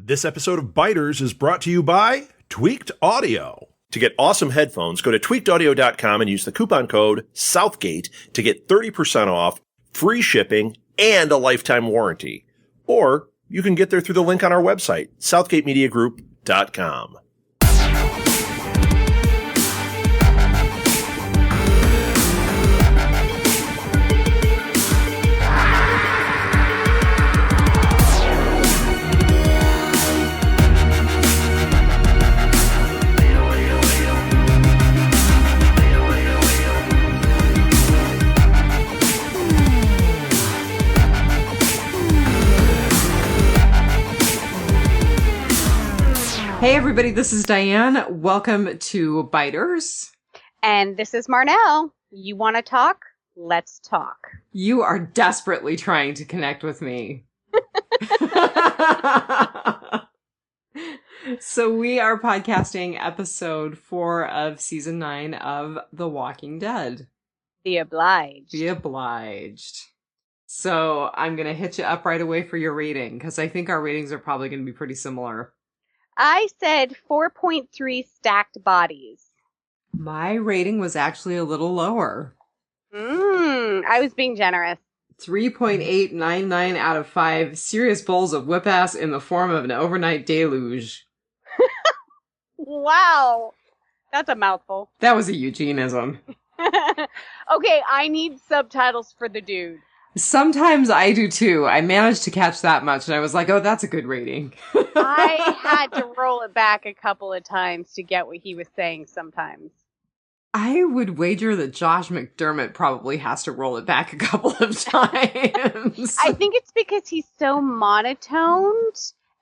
This episode of Biters is brought to you by Tweaked Audio. To get awesome headphones, go to tweakedaudio.com and use the coupon code Southgate to get 30% off, free shipping, and a lifetime warranty. Or you can get there through the link on our website, southgatemediagroup.com. Hey everybody, this is Diane. Welcome to Biters. And this is Marnell. You want to talk? Let's talk. You are desperately trying to connect with me. So we are podcasting episode 4 of season 9 of The Walking Dead. The Obliged. The Obliged. So I'm going to hit you up right away for your rating, because I think our ratings are probably going to be pretty similar. I said 4.3 stacked bodies. My rating was actually a little lower. I was being generous. 3.899 out of 5 serious bowls of whip ass in the form of an overnight deluge. Wow. That's a mouthful. That was a Eugenism. Okay, I need subtitles for the dude. Sometimes I do too. I managed to catch that much and I was like, oh, that's a good rating. I had to roll it back a couple of times to get what he was saying sometimes. I would wager that Josh McDermott probably has to roll it back a couple of times. I think it's because he's so monotoned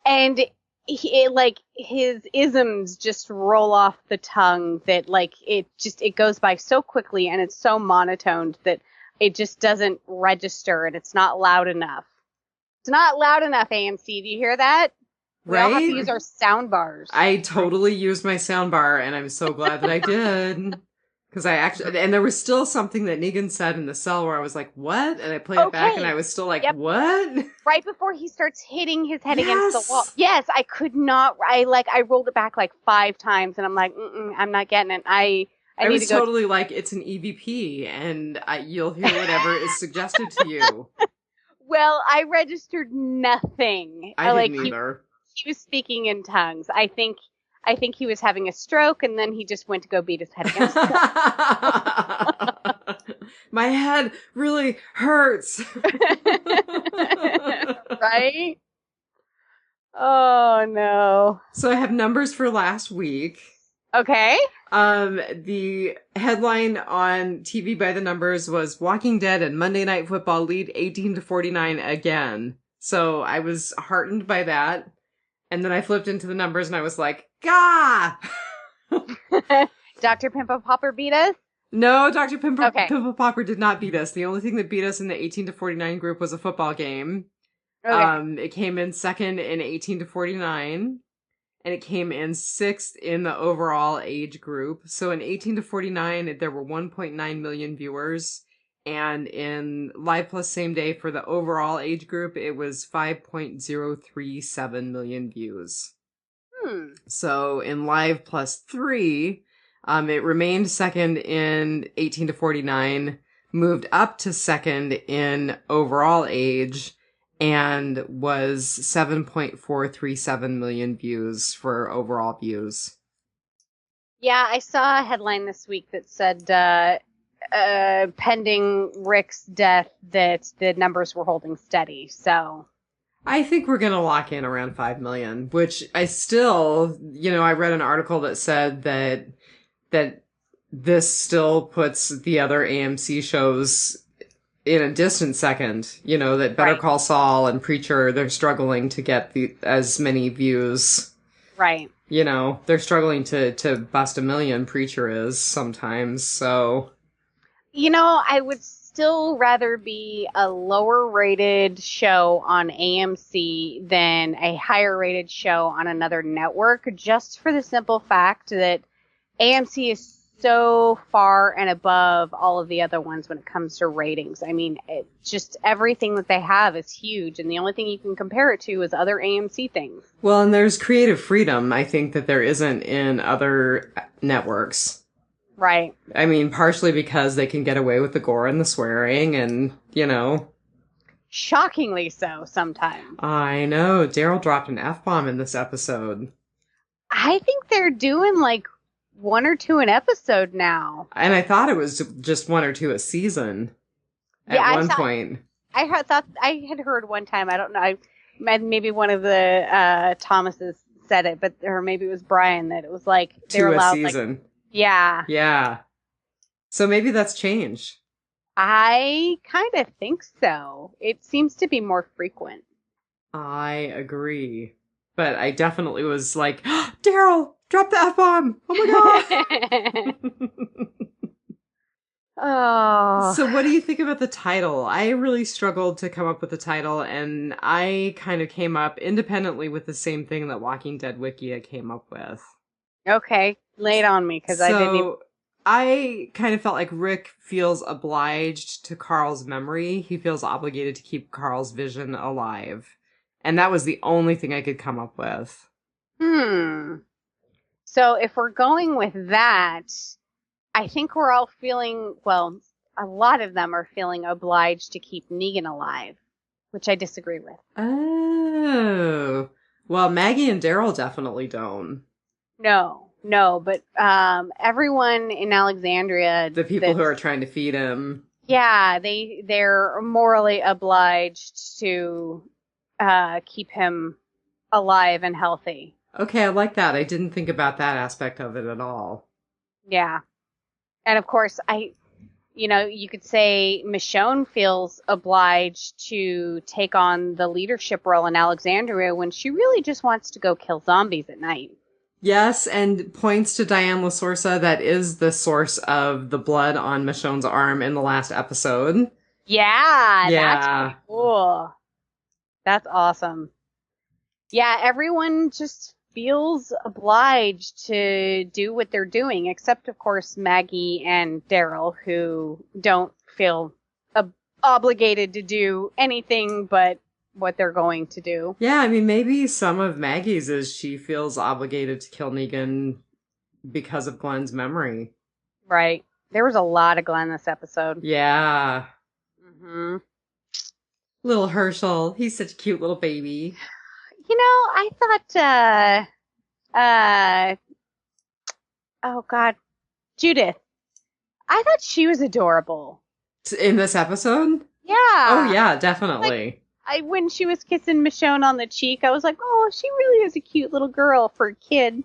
and his isms just roll off the tongue that it goes by so quickly and it's so monotoned that it just doesn't register and it's not loud enough. It's not loud enough, AMC. Do you hear that? We all have to use our sound bars. I totally used my sound bar and I'm so glad that I did. Because and there was still something that Negan said in the cell where I was like, what? And I played it back and I was still like, what? Right before he starts hitting his head against the wall. Yes, I could not. I rolled it back 5 times and I'm like, I'm not getting it. I was totally like, it's an EVP, and you'll hear whatever is suggested to you. Well, I registered nothing. I didn't either. He was speaking in tongues. I think he was having a stroke, and then he just went to go beat his head against the wall. My head really hurts. Right? Oh, no. So I have numbers for last week. Okay. The headline on TV by the numbers was Walking Dead and Monday Night Football lead 18-49 again. So I was heartened by that. And then I flipped into the numbers and I was like, gah! Dr. Pimple Popper beat us? No, Dr. Pimple Popper did not beat us. The only thing that beat us in the 18-49 group was a football game. Okay. It came in second in 18-49. And it came in 6th in the overall age group. So in 18-49, there were 1.9 million viewers. And in Live Plus Same Day for the overall age group, it was 5.037 million views. So in Live Plus 3, it remained second in 18-49, moved up to second in overall age, and was 7.437 million views for overall views. Yeah, I saw a headline this week that said, pending Rick's death, that the numbers were holding steady, so... I think we're gonna lock in around 5 million, which I still, I read an article that said that this still puts the other AMC shows in a distant second, that Better Call Saul and Preacher, they're struggling to get as many views. Right. They're struggling to bust 1 million, Preacher is sometimes, so... I would still rather be a lower rated show on AMC than a higher rated show on another network, just for the simple fact that AMC is so far and above all of the other ones when it comes to ratings. I mean, just everything that they have is huge, and the only thing you can compare it to is other AMC things. Well, and there's creative freedom, I think, that there isn't in other networks. Right. I mean, partially because they can get away with the gore and the swearing and, you know. Shockingly so, sometimes. I know. Daryl dropped an F-bomb in this episode. I think they're doing, like, 1 or 2 an episode now. And I thought it was just 1 or 2 a season at one point. I had heard one time, I don't know, maybe one of the Thomases said it, or maybe it was Brian, that it was like they were allowed 2 a season. Like, yeah. Yeah. So maybe that's changed. I kind of think so. It seems to be more frequent. I agree. But I definitely was like, oh, Daryl, drop the F-bomb! Oh my god! Oh. So what do you think about the title? I really struggled to come up with the title, and I kind of came up independently with the same thing that Walking Dead Wikia came up with. Okay, lay it on me, because I didn't even... I kind of felt like Rick feels obliged to Carl's memory. He feels obligated to keep Carl's vision alive. And that was the only thing I could come up with. So if we're going with that, I think we're all feeling, well, a lot of them are feeling obliged to keep Negan alive, which I disagree with. Oh. Well, Maggie and Daryl definitely don't. No, but everyone in Alexandria... The people who are trying to feed him. Yeah, they're morally obliged to keep him alive and healthy. Okay, I like that. I didn't think about that aspect of it at all. Yeah. And of course, you could say Michonne feels obliged to take on the leadership role in Alexandria when she really just wants to go kill zombies at night. Yes, and points to Dianne LaSorsa, that is the source of the blood on Michonne's arm in the last episode. Yeah. That's pretty cool. That's awesome. Yeah, everyone just feels obliged to do what they're doing, except, of course, Maggie and Daryl, who don't feel obligated to do anything but what they're going to do. Yeah, I mean, maybe some of Maggie's is she feels obligated to kill Negan because of Glenn's memory. Right. There was a lot of Glenn this episode. Yeah. Mm-hmm. Little Herschel. He's such a cute little baby. You know, I thought, oh God, Judith. I thought she was adorable. In this episode? Yeah. Oh yeah, definitely. When she was kissing Michonne on the cheek, I was like, oh, she really is a cute little girl for a kid.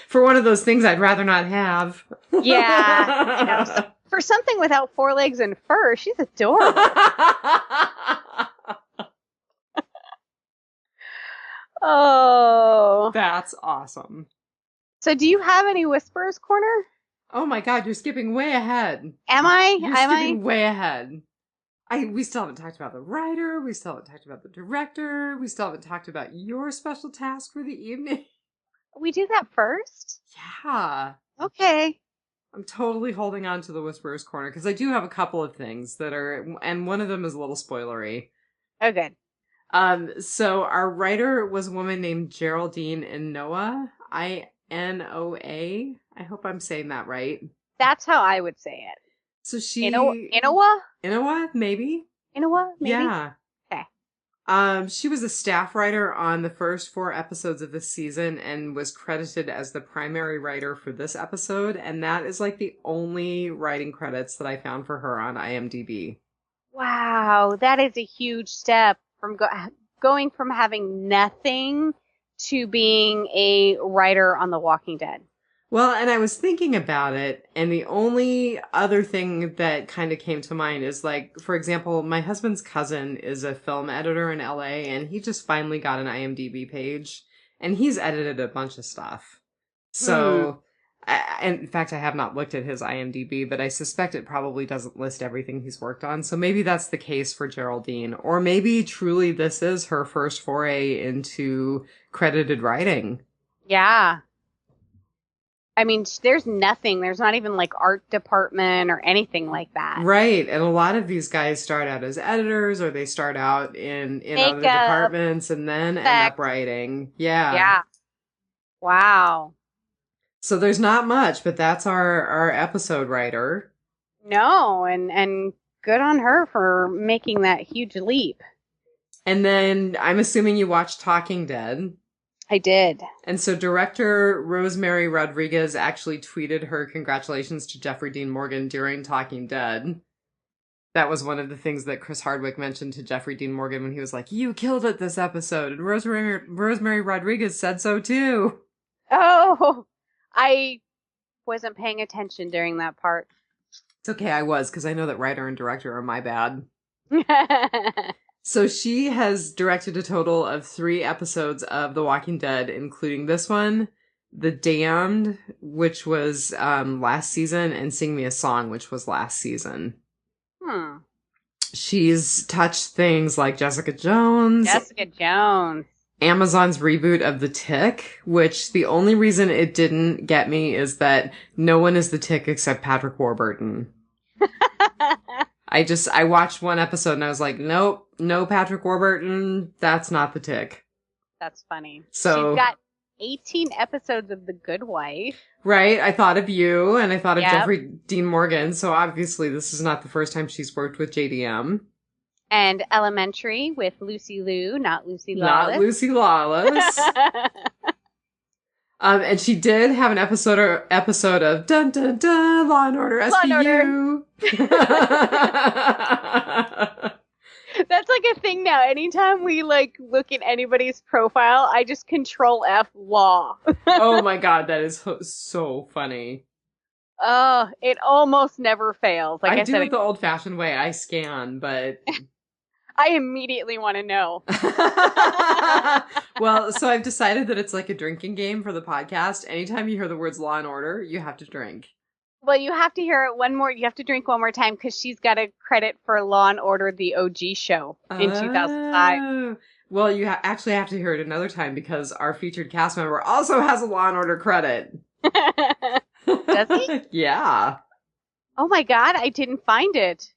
For one of those things I'd rather not have. Yeah. So for something without 4 legs and fur, she's adorable. Oh. That's awesome. So do you have any Whisperers Corner? Oh my god, you're skipping way ahead. Am I? You're skipping way ahead. We still haven't talked about the writer, we still haven't talked about the director, we still haven't talked about your special task for the evening. We do that first? Yeah. Okay. I'm totally holding on to the Whisperer's Corner, because I do have a couple of things that are, and one of them is a little spoilery. Oh, good. So our writer was a woman named Geraldine Inoa, I-N-O-A. I hope I'm saying that right. That's how I would say it. So she... Inoa? Inoa, maybe? Inoa, maybe? Yeah. Okay. She was a staff writer on the first 4 episodes of this season and was credited as the primary writer for this episode, and that is like the only writing credits that I found for her on IMDb. Wow, that is a huge step from going from having nothing to being a writer on The Walking Dead. Well, and I was thinking about it, and the only other thing that kind of came to mind is, like, for example, my husband's cousin is a film editor in LA, and he just finally got an IMDb page, and he's edited a bunch of stuff. So, in fact, I have not looked at his IMDb, but I suspect it probably doesn't list everything he's worked on, so maybe that's the case for Geraldine. Or maybe truly this is her first foray into credited writing. Yeah. I mean, there's nothing. There's not even like art department or anything like that. Right. And a lot of these guys start out as editors or they start out in other departments and then end up writing. Yeah. Yeah. Wow. So there's not much, but that's our episode writer. No, and good on her for making that huge leap. And then I'm assuming you watched Talking Dead. I did. And so director Rosemary Rodriguez actually tweeted her congratulations to Jeffrey Dean Morgan during Talking Dead. That was one of the things that Chris Hardwick mentioned to Jeffrey Dean Morgan when he was like, "You killed it this episode." And Rosemary Rodriguez said so too. Oh, I wasn't paying attention during that part. It's okay, I was, because I know that writer and director are my bad. So she has directed a total of 3 episodes of The Walking Dead, including this one, The Damned, which was last season, and Sing Me a Song, which was last season. She's touched things like Jessica Jones. Amazon's reboot of The Tick, which the only reason it didn't get me is that no one is the Tick except Patrick Warburton. I watched one episode and I was like, nope, no Patrick Warburton, that's not the Tick. That's funny. So, she's got 18 episodes of The Good Wife. Right, I thought of you, and I thought of Jeffrey Dean Morgan, so obviously this is not the first time she's worked with JDM. And Elementary with Lucy Liu, not Lucy Lawless. Not Lucy Lawless. And she did have an episode of Dun Dun Dun, Law and Order SVU. That's like a thing now. Anytime we like look at anybody's profile, I just Control F law. Oh my god, that is so funny. It almost never fails. Like I do said, it the old-fashioned way. I scan, but I immediately want to know. Well, so I've decided that it's like a drinking game for the podcast. Anytime you hear the words Law and Order, you have to drink. Well, you have to hear it you have to drink one more time because she's got a credit for Law and Order, the OG show in 2005. Well, you actually have to hear it another time because our featured cast member also has a Law and Order credit. Does he? Yeah. Oh my god, I didn't find it.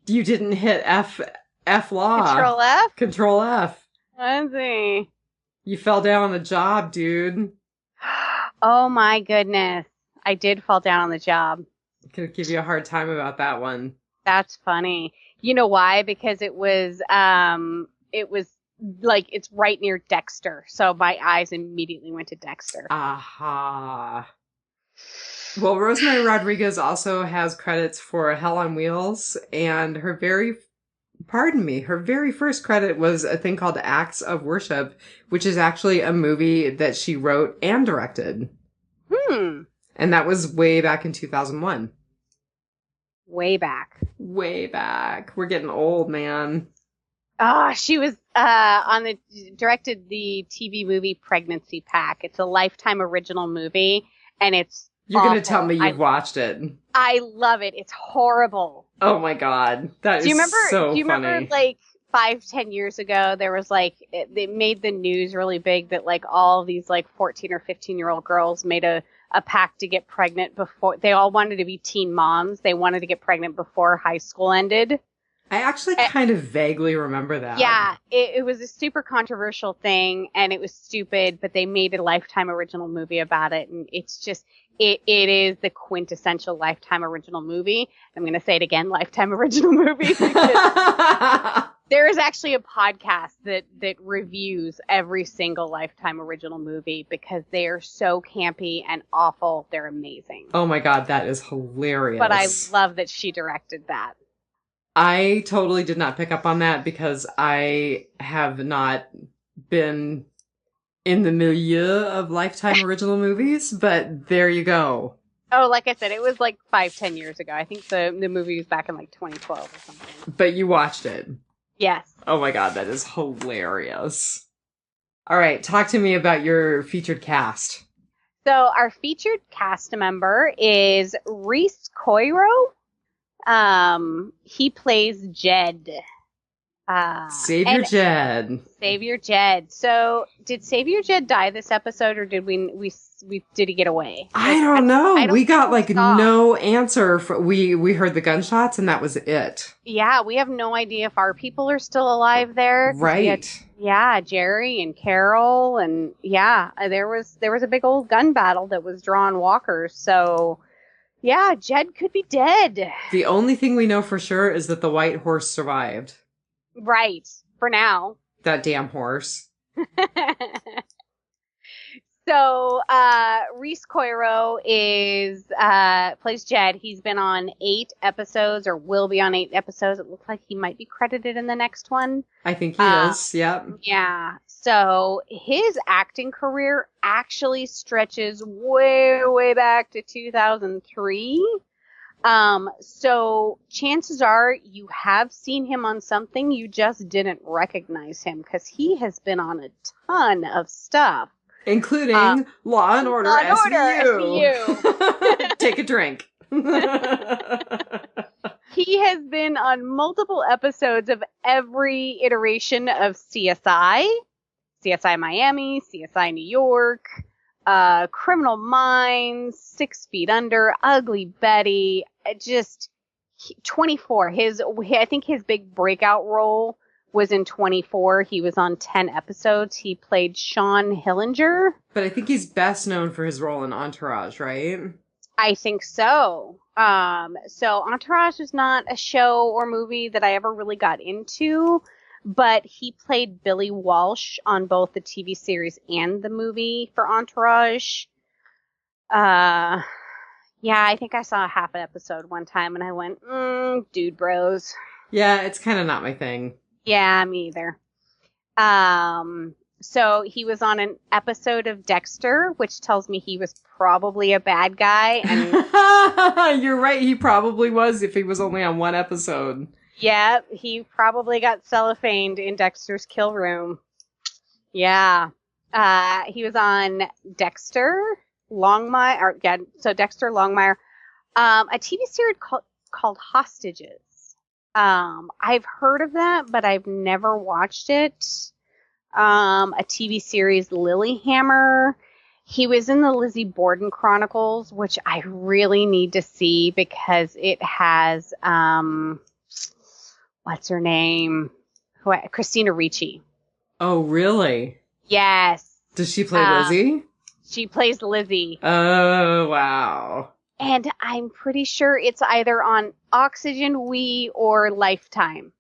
You didn't hit F law. Control F? Control F. Let's see. You fell down on the job, dude. Oh my goodness. I did fall down on the job. I'm gonna give you a hard time about that one. That's funny. You know why? Because it was like, it's right near Dexter. So my eyes immediately went to Dexter. Aha. Well, Rosemary Rodriguez also has credits for Hell on Wheels, and her very first credit was a thing called Acts of Worship, which is actually a movie that she wrote and directed. And that was way back in 2001. Way back. We're getting old, man. She was directed the TV movie Pregnancy Pack. It's a Lifetime original movie, and it's You're going to tell me you've watched it. I love it. It's horrible. Oh my god. That is so funny. Do you remember, like, 5-10 years ago, there was, like, they made the news really big that, like, all these, like, 14 or 15-year-old girls made a pact to get pregnant before, they all wanted to be teen moms. They wanted to get pregnant before high school ended. I actually kind of vaguely remember that. Yeah, it was a super controversial thing, and it was stupid, but they made a Lifetime original movie about it, and it's just, it is the quintessential Lifetime original movie. I'm going to say it again, Lifetime original movie, because there is actually a podcast that reviews every single Lifetime original movie because they are so campy and awful. They're amazing. Oh my god, that is hilarious. But I love that she directed that. I totally did not pick up on that because I have not been in the milieu of Lifetime original movies, but there you go. Oh, like I said, it was like 5-10 years ago. I think the movie was back in like 2012 or something. But you watched it? Yes. Oh my god, that is hilarious. All right, talk to me about your featured cast. So our featured cast member is Reese Coiro. He plays Jed. Savior Jed. Savior Jed. So, did Savior Jed die this episode, or did did he get away? I don't know. We got no answer. We heard the gunshots, and that was it. Yeah, we have no idea if our people are still alive there. Right. Jerry and Carol, and there was a big old gun battle that was drawing walkers. So, yeah, Jed could be dead. The only thing we know for sure is that the white horse survived. Right, for now. That damn horse. So, Reese Coiro plays Jed. He's been on 8 episodes, or will be on 8 episodes. It looks like he might be credited in the next one. I think he is, yep. Yeah. So, his acting career actually stretches way, way back to 2003. So chances are you have seen him on something, you just didn't recognize him, because he has been on a ton of stuff. Including Law and Order SVU. Take a drink. He has been on multiple episodes of every iteration of CSI Miami, CSI New York, Criminal Minds, 6 Feet Under, Ugly Betty, 24. I think his big breakout role was in 24. He was on 10 episodes. He played Sean Hillinger. But I think he's best known for his role in Entourage, right? I think so. So Entourage is not a show or movie that I ever really got into, but he played Billy Walsh on both the TV series and the movie for Entourage. I think I saw half an episode one time and I went, dude bros. Yeah, it's kind of not my thing. Yeah, me either. So he was on an episode of Dexter, which tells me he was probably a bad guy. And you're right, he probably was if he was only on one episode. Yeah, he probably got cellophaned in Dexter's kill room. Yeah. He was on Dexter, Longmire, Dexter, Longmire, a TV series called Hostages. I've heard of that, but I've never watched it. A TV series, Lilyhammer. He was in the Lizzie Borden Chronicles, which I really need to see because it has, what's her name? Christina Ricci. Oh, really? Yes. Does she play Lizzie? She plays Lizzie. Oh, wow. And I'm pretty sure it's either on Oxygen, Wii, or Lifetime.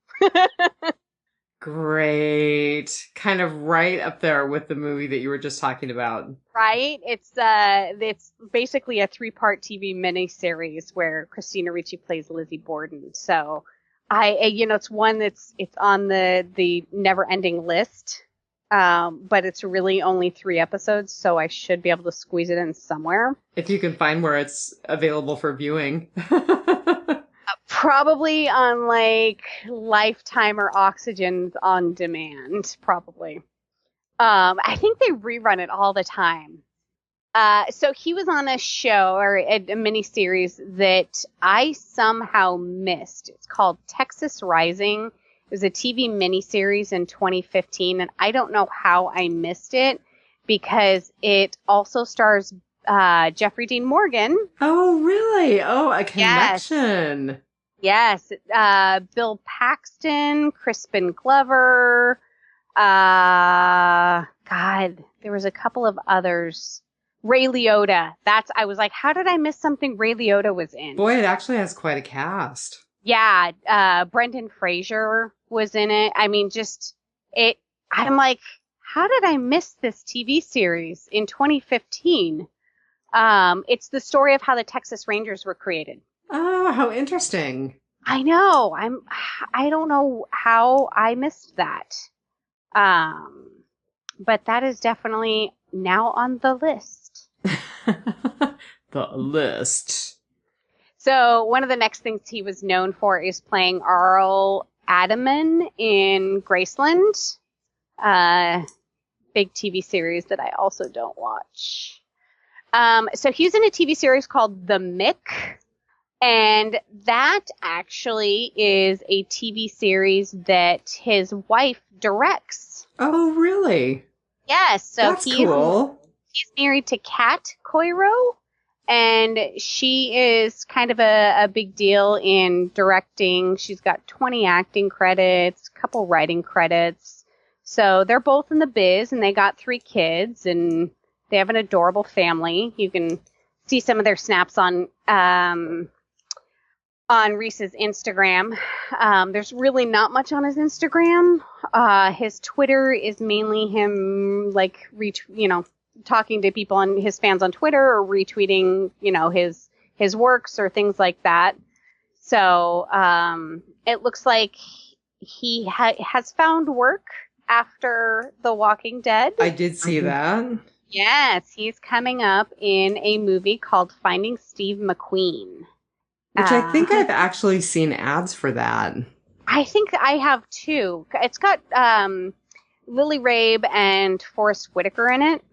Great. Kind of right up there with the movie that you were just talking about. Right? It's basically a 3-part TV miniseries where Christina Ricci plays Lizzie Borden. So it's one it's on the never-ending list. But it's really only 3 episodes, so I should be able to squeeze it in somewhere. If you can find where it's available for viewing. Probably on like Lifetime or Oxygen's on demand, probably. I think they rerun it all the time. So he was on a show or a miniseries that I somehow missed. It's called Texas Rising. It was a TV miniseries in 2015, and I don't know how I missed it because it also stars Jeffrey Dean Morgan. Oh, really? Oh, a connection. Yes. Bill Paxton, Crispin Glover. God, there was a couple of others. Ray Liotta. I was like, how did I miss something Ray Liotta was in? Boy, it actually has quite a cast. Yeah, Brendan Fraser was in it. I mean, I'm like, how did I miss this TV series in 2015? It's the story of how the Texas Rangers were created. Oh, how interesting. I know. I don't know how I missed that. But that is definitely now on the list. The list. So one of the next things he was known for is playing Arl Adaman in Graceland. Big TV series that I also don't watch. So he's in a TV series called The Mick. And that actually is a TV series that his wife directs. Oh, really? Yes. So that's cool. He's married to Kat Coiro, and she is kind of a big deal in directing. She's got 20 acting credits, a couple writing credits. So they're both in the biz, and they got 3 kids, and they have an adorable family. You can see some of their snaps on Reese's Instagram. There's really not much on his Instagram. His Twitter is mainly him, like, talking to people on his fans on Twitter or retweeting, his works or things like that. So it looks like he has found work after The Walking Dead. I did see that. Yes, he's coming up in a movie called Finding Steve McQueen. Which I think I've actually seen ads for that. I think I have too. It's got Lily Rabe and Forrest Whitaker in it.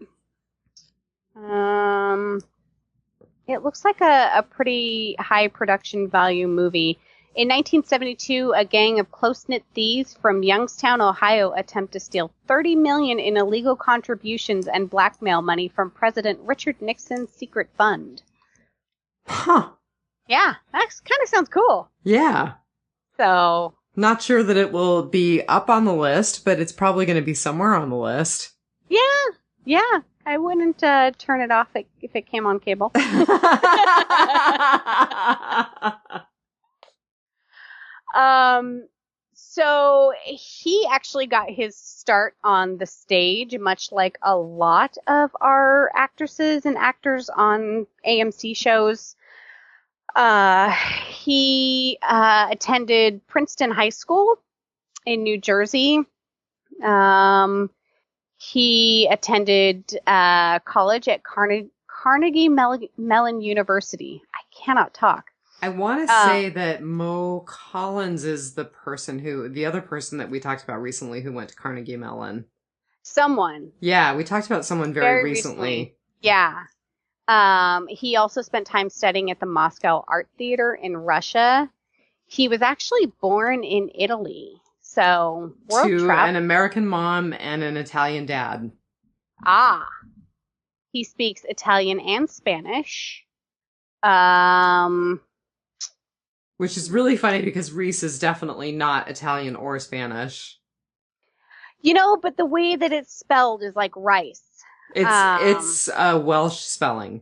It looks like a pretty high production value movie. In 1972, a gang of close-knit thieves from Youngstown, Ohio, attempt to steal $30 million in illegal contributions and blackmail money from President Richard Nixon's secret fund. Huh. Yeah, that kind of sounds cool. Yeah. So. Not sure that it will be up on the list, but it's probably going to be somewhere on the list. Yeah. I wouldn't turn it off if it came on cable. So he actually got his start on the stage, much like a lot of our actresses and actors on AMC shows. He attended Princeton High School in New Jersey. He attended college at Carnegie Mellon University. I cannot talk. I want to say that Mo Collins is the other person that we talked about recently who went to Carnegie Mellon. Someone. Yeah, we talked about someone very recently. Yeah. He also spent time studying at the Moscow Art Theater in Russia. He was actually born in Italy. So, to an American mom and an Italian dad. He speaks Italian and Spanish. Which is really funny because Reese is definitely not Italian or Spanish. But the way that it's spelled is like rice. It's a Welsh spelling.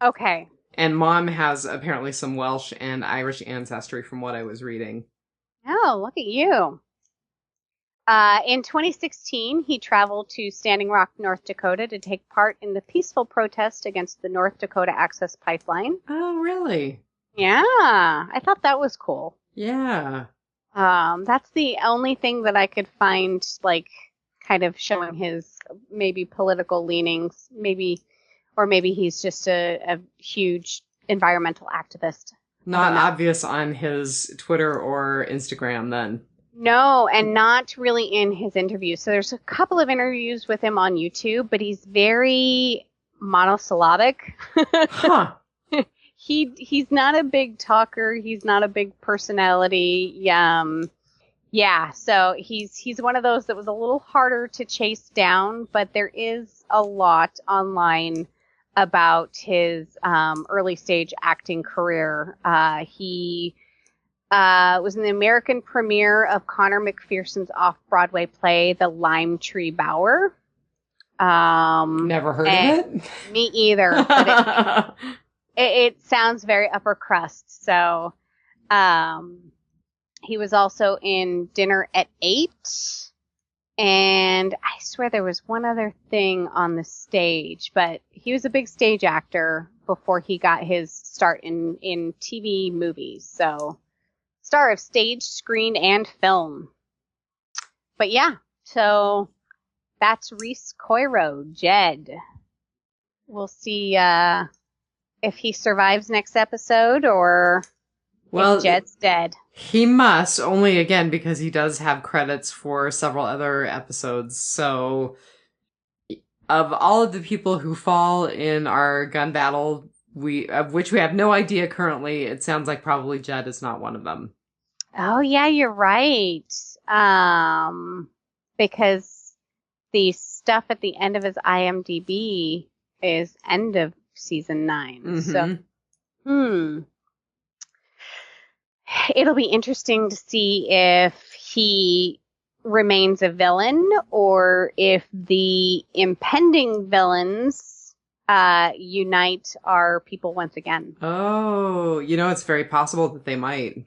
Okay. And mom has apparently some Welsh and Irish ancestry from what I was reading. Oh, look at you. In 2016, he traveled to Standing Rock, North Dakota to take part in the peaceful protest against the North Dakota Access Pipeline. Oh, really? Yeah, I thought that was cool. Yeah. That's the only thing that I could find, like, kind of showing his maybe political leanings, maybe he's just a huge environmental activist. Not obvious on his Twitter or Instagram, then. No, and not really in his interviews. So there's a couple of interviews with him on YouTube, but he's very monosyllabic. Huh. He's not a big talker. He's not a big personality. Yeah, so he's one of those that was a little harder to chase down, but there is a lot online about his early stage acting career. He was in the American premiere of Connor McPherson's off-Broadway play, The Lime Tree Bower. Never heard of it. Me either. But it sounds very upper crust. So he was also in Dinner at 8. And I swear there was one other thing on the stage, but he was a big stage actor before he got his start in TV movies. So star of stage, screen, and film. But yeah, so that's Reese Coiro, Jed. We'll see if he survives next episode or if Jed's dead. He must, only again because he does have credits for several other episodes. So of all of the people who fall in our gun battle of which we have no idea currently. It sounds like probably Jed is not one of them. Oh, yeah, you're right. Because the stuff at the end of his IMDb is end of season 9. Mm-hmm. So, it'll be interesting to see if he remains a villain or if the impending villains unite our people once again. Oh, it's very possible that they might.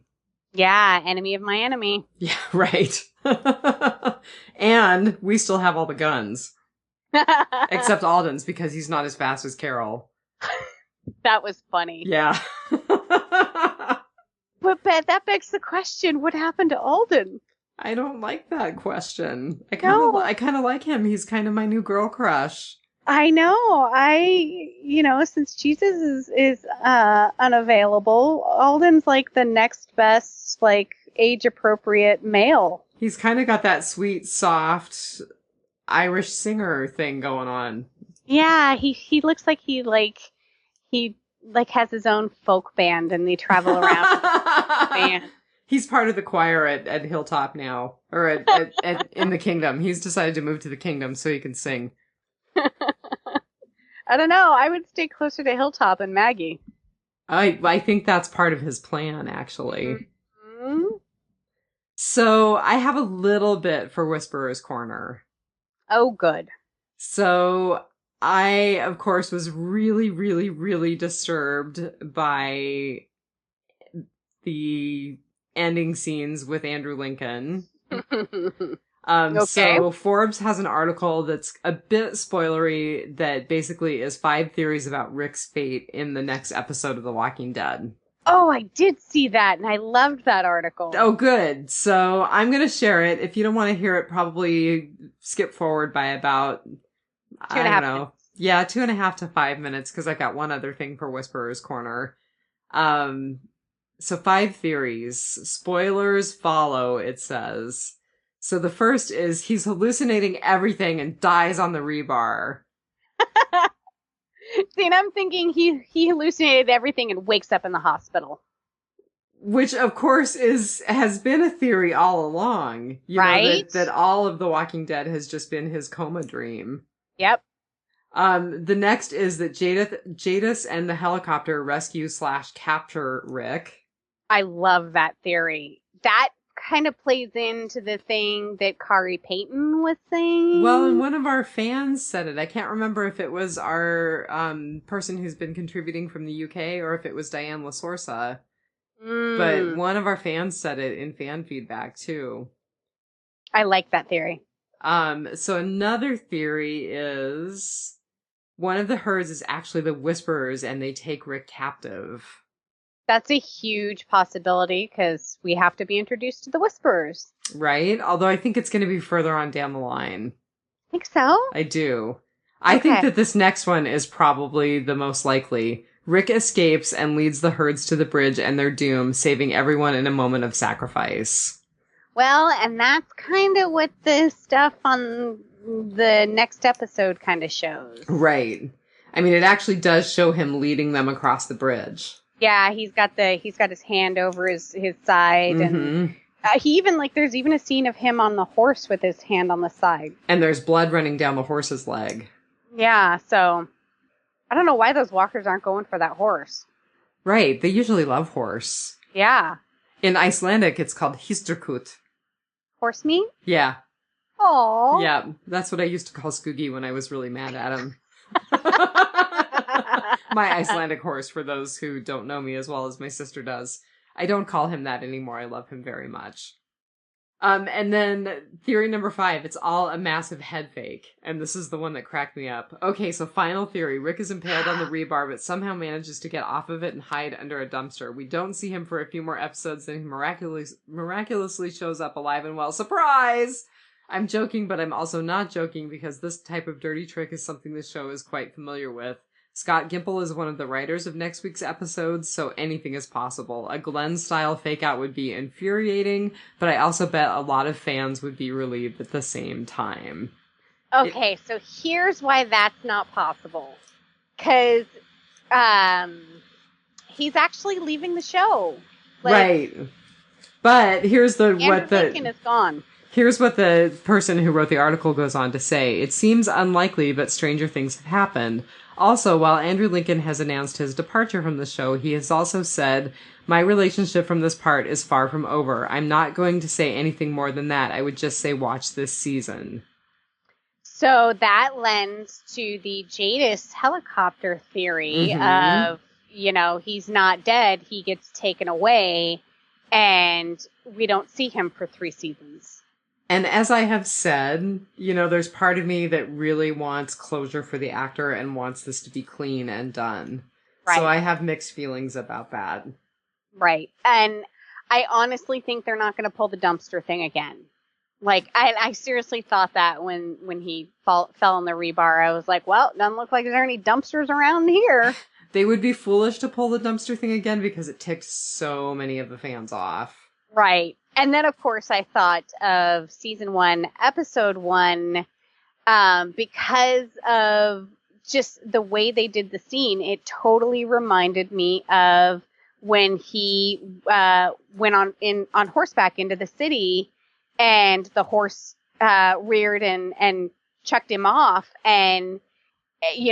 Yeah, enemy of my enemy. Yeah, right. And we still have all the guns. Except Alden's, because he's not as fast as Carol. That was funny. Yeah. But that begs the question, what happened to Alden? I don't like that question. I kind of like him. He's kind of my new girl crush. I know. Since Jesus is unavailable, Alden's like the next best, like, age-appropriate male. He's kind of got that sweet, soft Irish singer thing going on. Yeah, he looks like he has his own folk band and they travel around. Band. He's part of the choir at Hilltop now, or at in the Kingdom. He's decided to move to the Kingdom so he can sing. I don't know. I would stay closer to Hilltop and Maggie. I think that's part of his plan, actually. Mm-hmm. So I have a little bit for Whisperer's Corner. Oh, good. So I, of course, was really, really, really disturbed by the ending scenes with Andrew Lincoln. Okay. So Forbes has an article that's a bit spoilery that basically is 5 theories about Rick's fate in the next episode of The Walking Dead. Oh, I did see that, and I loved that article. Oh, good. So I'm going to share it. If you don't want to hear it, probably skip forward by about, 2.5 minutes. Yeah, 2.5 to 5 minutes, because I've got one other thing for Whisperer's Corner. So 5 theories. Spoilers follow, it says. So the first is he's hallucinating everything and dies on the rebar. See, and I'm thinking he hallucinated everything and wakes up in the hospital. Which, of course, has been a theory all along. Right? That all of The Walking Dead has just been his coma dream. Yep. The next is that Jadis and the helicopter rescue/capture Rick. I love that theory. That kind of plays into the thing that Kari Payton was saying. Well, and one of our fans said it. I can't remember if it was our person who's been contributing from the UK or if it was Dianne LaSorsa. But one of our fans said it in fan feedback, too. I like that theory. So another theory is one of the herds is actually the Whisperers and they take Rick captive. That's a huge possibility because we have to be introduced to the Whisperers. Right? Although I think it's going to be further on down the line. Think so? I do. I think that this next one is probably the most likely. Rick escapes and leads the herds to the bridge and their doom, saving everyone in a moment of sacrifice. Well, and that's kind of what the stuff on the next episode kind of shows. Right. I mean, it actually does show him leading them across the bridge. Yeah, he's got his hand over his side, and there's even a scene of him on the horse with his hand on the side. And there's blood running down the horse's leg. Yeah, so I don't know why those walkers aren't going for that horse. Right, they usually love horse. Yeah. In Icelandic, it's called Histerkut. Horse meat? Yeah. Aww. Yeah, that's what I used to call Skuggi when I was really mad at him. My Icelandic horse, for those who don't know me as well as my sister does. I don't call him that anymore. I love him very much. And then theory number 5, it's all a massive head fake. And this is the one that cracked me up. Okay, so final theory. Rick is impaled on the rebar, but somehow manages to get off of it and hide under a dumpster. We don't see him for a few more episodes, then he miraculously shows up alive and well. Surprise! I'm joking, but I'm also not joking because this type of dirty trick is something the show is quite familiar with. Scott Gimple is one of the writers of next week's episodes, so anything is possible. A Glenn-style fake-out would be infuriating, but I also bet a lot of fans would be relieved at the same time. Okay, so here's why that's not possible. Because he's actually leaving the show. Like, right. But here's Lincoln is gone. Here's what the person who wrote the article goes on to say. It seems unlikely, but stranger things have happened. Also, while Andrew Lincoln has announced his departure from the show, he has also said, "My relationship from this part is far from over. I'm not going to say anything more than that. I would just say watch this season." So that lends to the Jadis helicopter theory of, he's not dead, he gets taken away, and we don't see him for 3 seasons. And as I have said, there's part of me that really wants closure for the actor and wants this to be clean and done. Right. So I have mixed feelings about that. Right. And I honestly think they're not going to pull the dumpster thing again. Like, I seriously thought that when he fell on the rebar. I was like, well, it doesn't look like there's any dumpsters around here. They would be foolish to pull the dumpster thing again because it ticked so many of the fans off. Right. And then, of course, I thought of season 1, episode 1, because of just the way they did the scene. It totally reminded me of when he went on horseback into the city, and the horse reared and chucked him off, and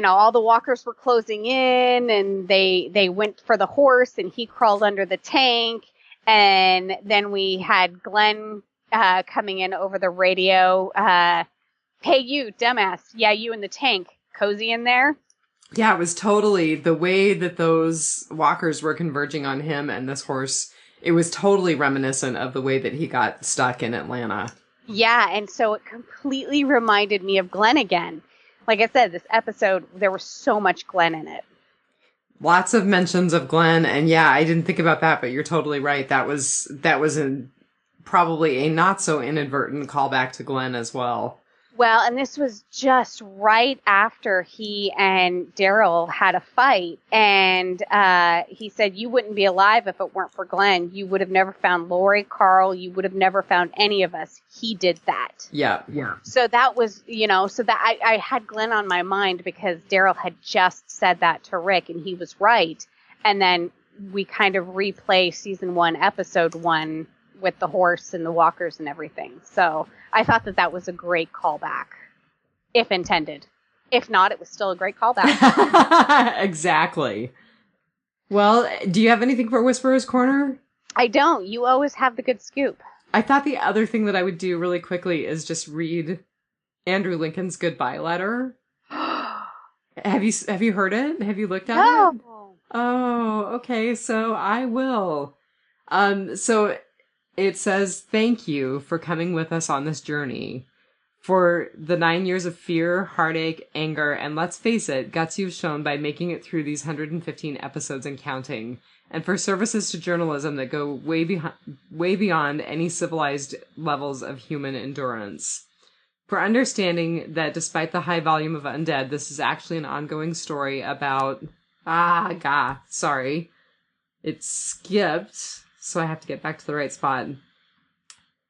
all the walkers were closing in, and they went for the horse, and he crawled under the tank. And then we had Glenn coming in over the radio. Hey, you, dumbass. Yeah, you in the tank. Cozy in there? Yeah, it was totally the way that those walkers were converging on him and this horse. It was totally reminiscent of the way that he got stuck in Atlanta. Yeah, and so it completely reminded me of Glenn again. Like I said, this episode, there was so much Glenn in it. Lots of mentions of Glenn, and yeah, I didn't think about that, but you're totally right. That was probably a not so inadvertent callback to Glenn as well. Well, and this was just right after he and Daryl had a fight, and he said, "You wouldn't be alive if it weren't for Glenn. You would have never found Lori, Carl. You would have never found any of us. He did that." Yeah. So that was, so that I had Glenn on my mind because Daryl had just said that to Rick, and he was right. And then we kind of replay season 1, episode 1 with the horse and the walkers and everything. So I thought that was a great callback, if intended. If not, it was still a great callback. Exactly. Well, do you have anything for Whisperer's Corner? I don't. You always have the good scoop. I thought the other thing that I would do really quickly is just read Andrew Lincoln's goodbye letter. Have you heard it? Have you looked at it? Oh, okay. So I will. So it says, "Thank you for coming with us on this journey. For the 9 years of fear, heartache, anger, and let's face it, guts you've shown by making it through these 115 episodes and counting. And for services to journalism that go way beyond any civilized levels of human endurance. For understanding that despite the high volume of undead, this is actually an ongoing story about..." Sorry. It skipped. So I have to get back to the right spot.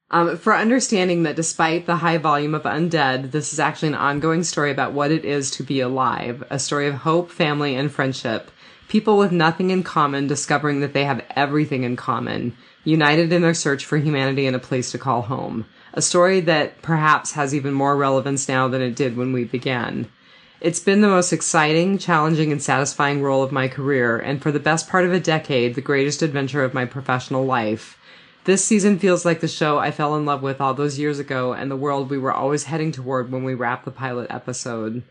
For understanding that despite the high volume of undead, this is actually an ongoing story about what it is to be alive. A story of hope, family, and friendship. People with nothing in common discovering that they have everything in common. United in their search for humanity and a place to call home. A story that perhaps has even more relevance now than it did when we began. It's been the most exciting, challenging, and satisfying role of my career, and for the best part of a decade, the greatest adventure of my professional life. This season feels like the show I fell in love with all those years ago and the world we were always heading toward when we wrapped the pilot episode.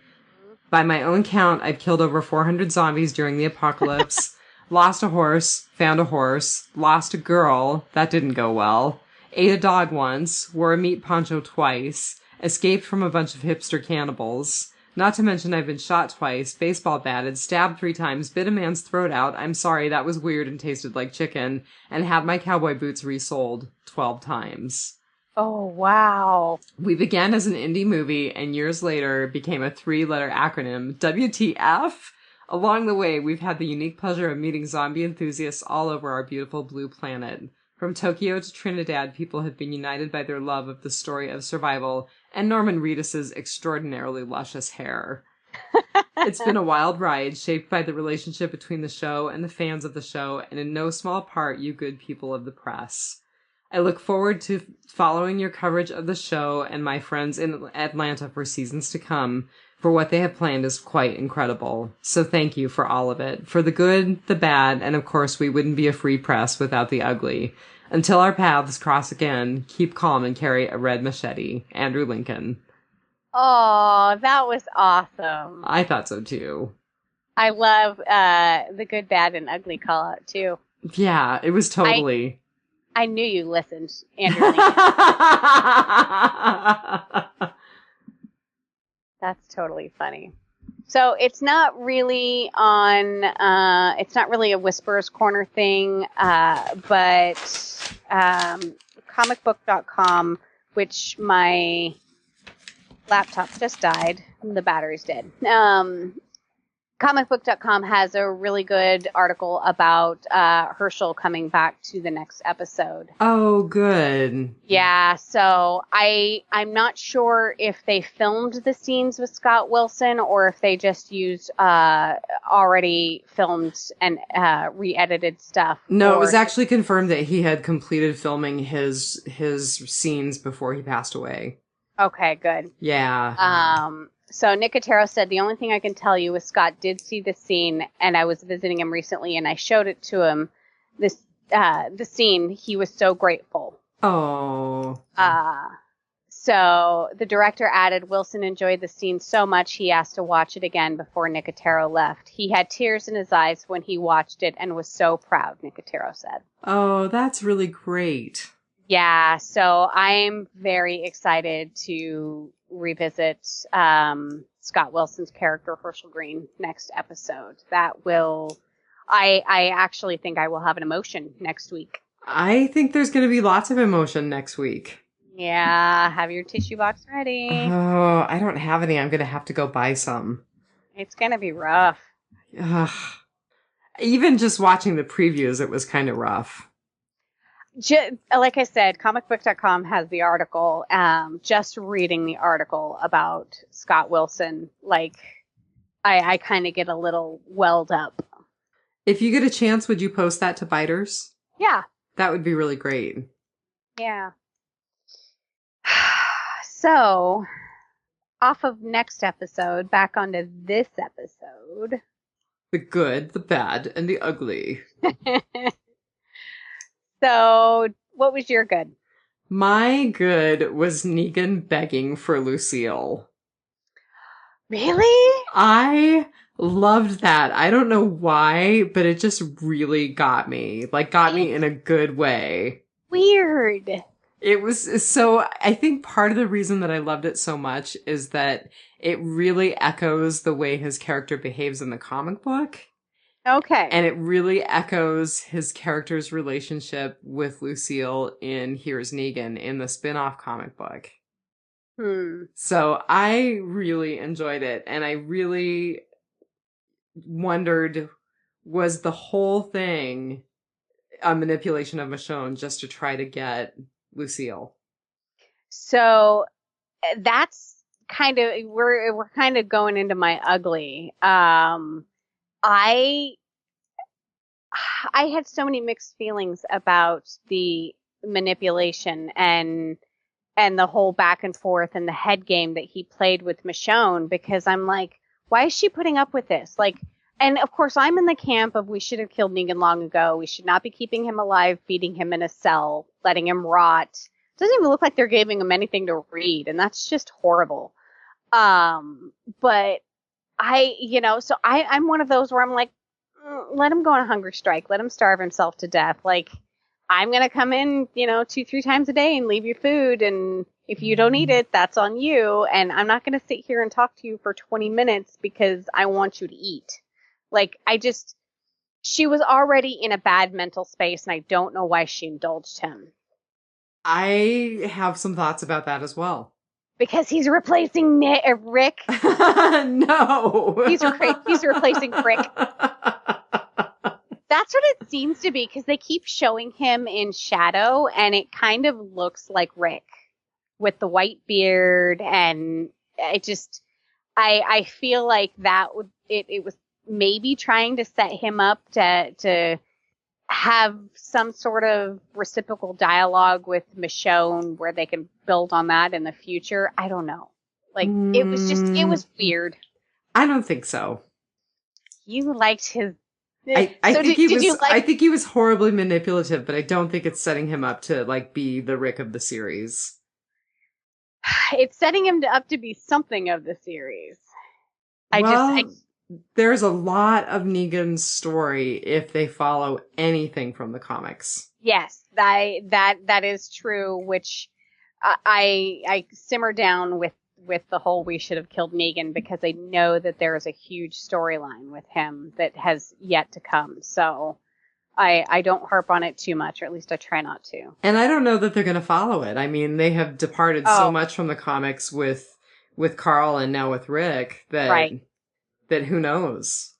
By my own count, I've killed over 400 zombies during the apocalypse, lost a horse, found a horse, lost a girl, that didn't go well, ate a dog once, wore a meat poncho twice, escaped from a bunch of hipster cannibals. Not to mention I've been shot twice, baseball batted, stabbed 3 times, bit a man's throat out, I'm sorry, that was weird and tasted like chicken, and had my cowboy boots resold 12 times. Oh, wow. We began as an indie movie, and years later became a 3-letter acronym, WTF? Along the way, we've had the unique pleasure of meeting zombie enthusiasts all over our beautiful blue planet. From Tokyo to Trinidad, people have been united by their love of the story of survival and Norman Reedus's extraordinarily luscious hair. It's been a wild ride, shaped by the relationship between the show and the fans of the show, and in no small part, you good people of the press. I look forward to following your coverage of the show and my friends in Atlanta for seasons to come, for what they have planned is quite incredible. So thank you for all of it, for the good, the bad, and of course we wouldn't be a free press without the ugly. Until our paths cross again, keep calm and carry a red machete. Andrew Lincoln. Oh, that was awesome. I thought so too. I love the good, bad, and ugly call out too. Yeah, it was totally... I knew you listened, Andrew Lincoln. That's totally funny. So it's not really on, it's not really a Whisperer's Corner thing, but comicbook.com, which my laptop just died. The battery's dead. Comicbook.com has a really good article about Herschel coming back to the next episode. Oh, good. Yeah, so I'm not sure if they filmed the scenes with Scott Wilson or if they just used already filmed and re-edited stuff. No, it was actually confirmed that he had completed filming his scenes before he passed away. Okay, good. Yeah. So Nicotero said, the only thing I can tell you is Scott did see the scene, and I was visiting him recently, and I showed it to him, the scene. He was so grateful. Oh. So the director added, Wilson enjoyed the scene so much he asked to watch it again before Nicotero left. He had tears in his eyes when he watched it and was so proud, Nicotero said. Oh, that's really great. Yeah, so I'm very excited to revisit Scott Wilson's character, Herschel Green, next episode. That will... I actually think I will have an emotion next week. I think there's going to be lots of emotion next week. Yeah, have your tissue box ready. Oh, I don't have any. I'm going to have to go buy some. It's going to be rough. Ugh. Even just watching the previews, it was kind of rough. Like I said, comicbook.com has the article. Just reading the article about Scott Wilson, like, I kind of get a little welled up. If you get a chance, would you post that to Biters? Yeah. That would be really great. Yeah. So, off of next episode, back onto this episode. The good, the bad, and the ugly. So, what was your good? My good was Negan begging for Lucille. Really? I loved that. I don't know why, but it just really got me. Like, got me in a good way. Weird. It was so, I think part of the reason that I loved it so much is that it really echoes the way his character behaves in the comic book. Okay. And it really echoes his character's relationship with Lucille in Here's Negan in the spin-off comic book. So I really enjoyed it. And I really wondered, was the whole thing a manipulation of Michonne just to try to get Lucille? So that's kind of, we're kind of going into my ugly. I had so many mixed feelings about the manipulation and the whole back and forth and the head game that he played with Michonne, because I'm like, why is she putting up with this? Like, and of course I'm in the camp of we should have killed Negan long ago. We should not be keeping him alive, feeding him in a cell, letting him rot. It doesn't even look like they're giving him anything to read, and that's just horrible. But I'm one of those where I'm like, let him go on a hunger strike. Let him starve himself to death. Like, I'm going to come in, 2-3 times a day and leave you food. And if you don't eat it, that's on you. And I'm not going to sit here and talk to you for 20 minutes because I want you to eat. Like, she was already in a bad mental space, and I don't know why she indulged him. I have some thoughts about that as well. Because he's replacing Rick. No. He's replacing Rick. That's what it seems to be, because they keep showing him in shadow, and it kind of looks like Rick with the white beard, and I feel like it was maybe trying to set him up to have some sort of reciprocal dialogue with Michonne where they can build on that in the future. I don't know. Like, it was weird. I don't think so. You liked his... I think he was horribly manipulative, but I don't think it's setting him up to, like, be the Rick of the series. It's setting him up to be something of the series. There's a lot of Negan's story if they follow anything from the comics. Yes, that is true, which I simmer down with the whole we should have killed Negan, because I know that there is a huge storyline with him that has yet to come. So I don't harp on it too much, or at least I try not to. And I don't know that they're going to follow it. I mean, they have departed so much from the comics with Carl and now with Rick that who knows?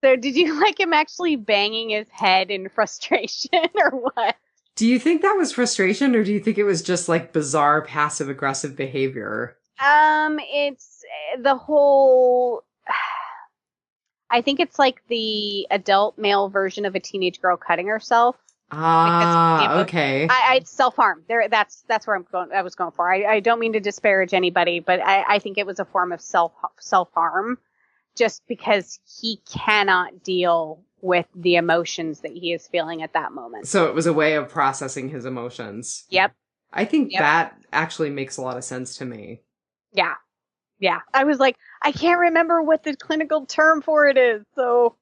So did you like him actually banging his head in frustration or what? Do you think that was frustration, or do you think it was just like bizarre passive aggressive behavior? It's the whole... I think it's like the adult male version of a teenage girl cutting herself. Okay. It's self-harm. That's where I was going for. I don't mean to disparage anybody, but I think it was a form of self-harm, just because he cannot deal with the emotions that he is feeling at that moment. So it was a way of processing his emotions. Yep. I think that actually makes a lot of sense to me. Yeah. Yeah. I was like, I can't remember what the clinical term for it is. So,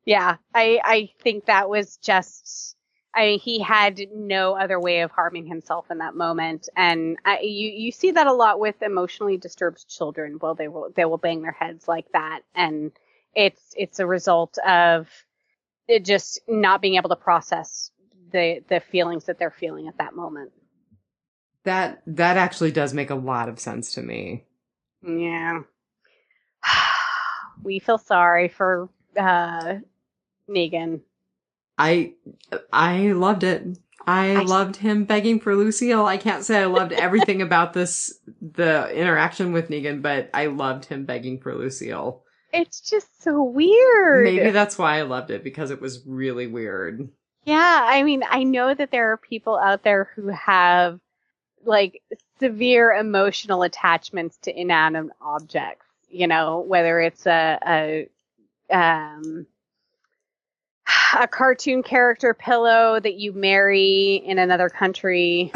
yeah, I think that was just... he had no other way of harming himself in that moment, and you see that a lot with emotionally disturbed children. Well, they will bang their heads like that, and it's a result of it just not being able to process the feelings that they're feeling at that moment. That actually does make a lot of sense to me. Yeah, we feel sorry for Negan. I loved it. I loved him begging for Lucille. I can't say I loved everything about the interaction with Negan, but I loved him begging for Lucille. It's just so weird. Maybe that's why I loved it, because it was really weird. Yeah, I mean, I know that there are people out there who have, like, severe emotional attachments to inanimate objects, you know, whether it's a cartoon character pillow that you marry in another country.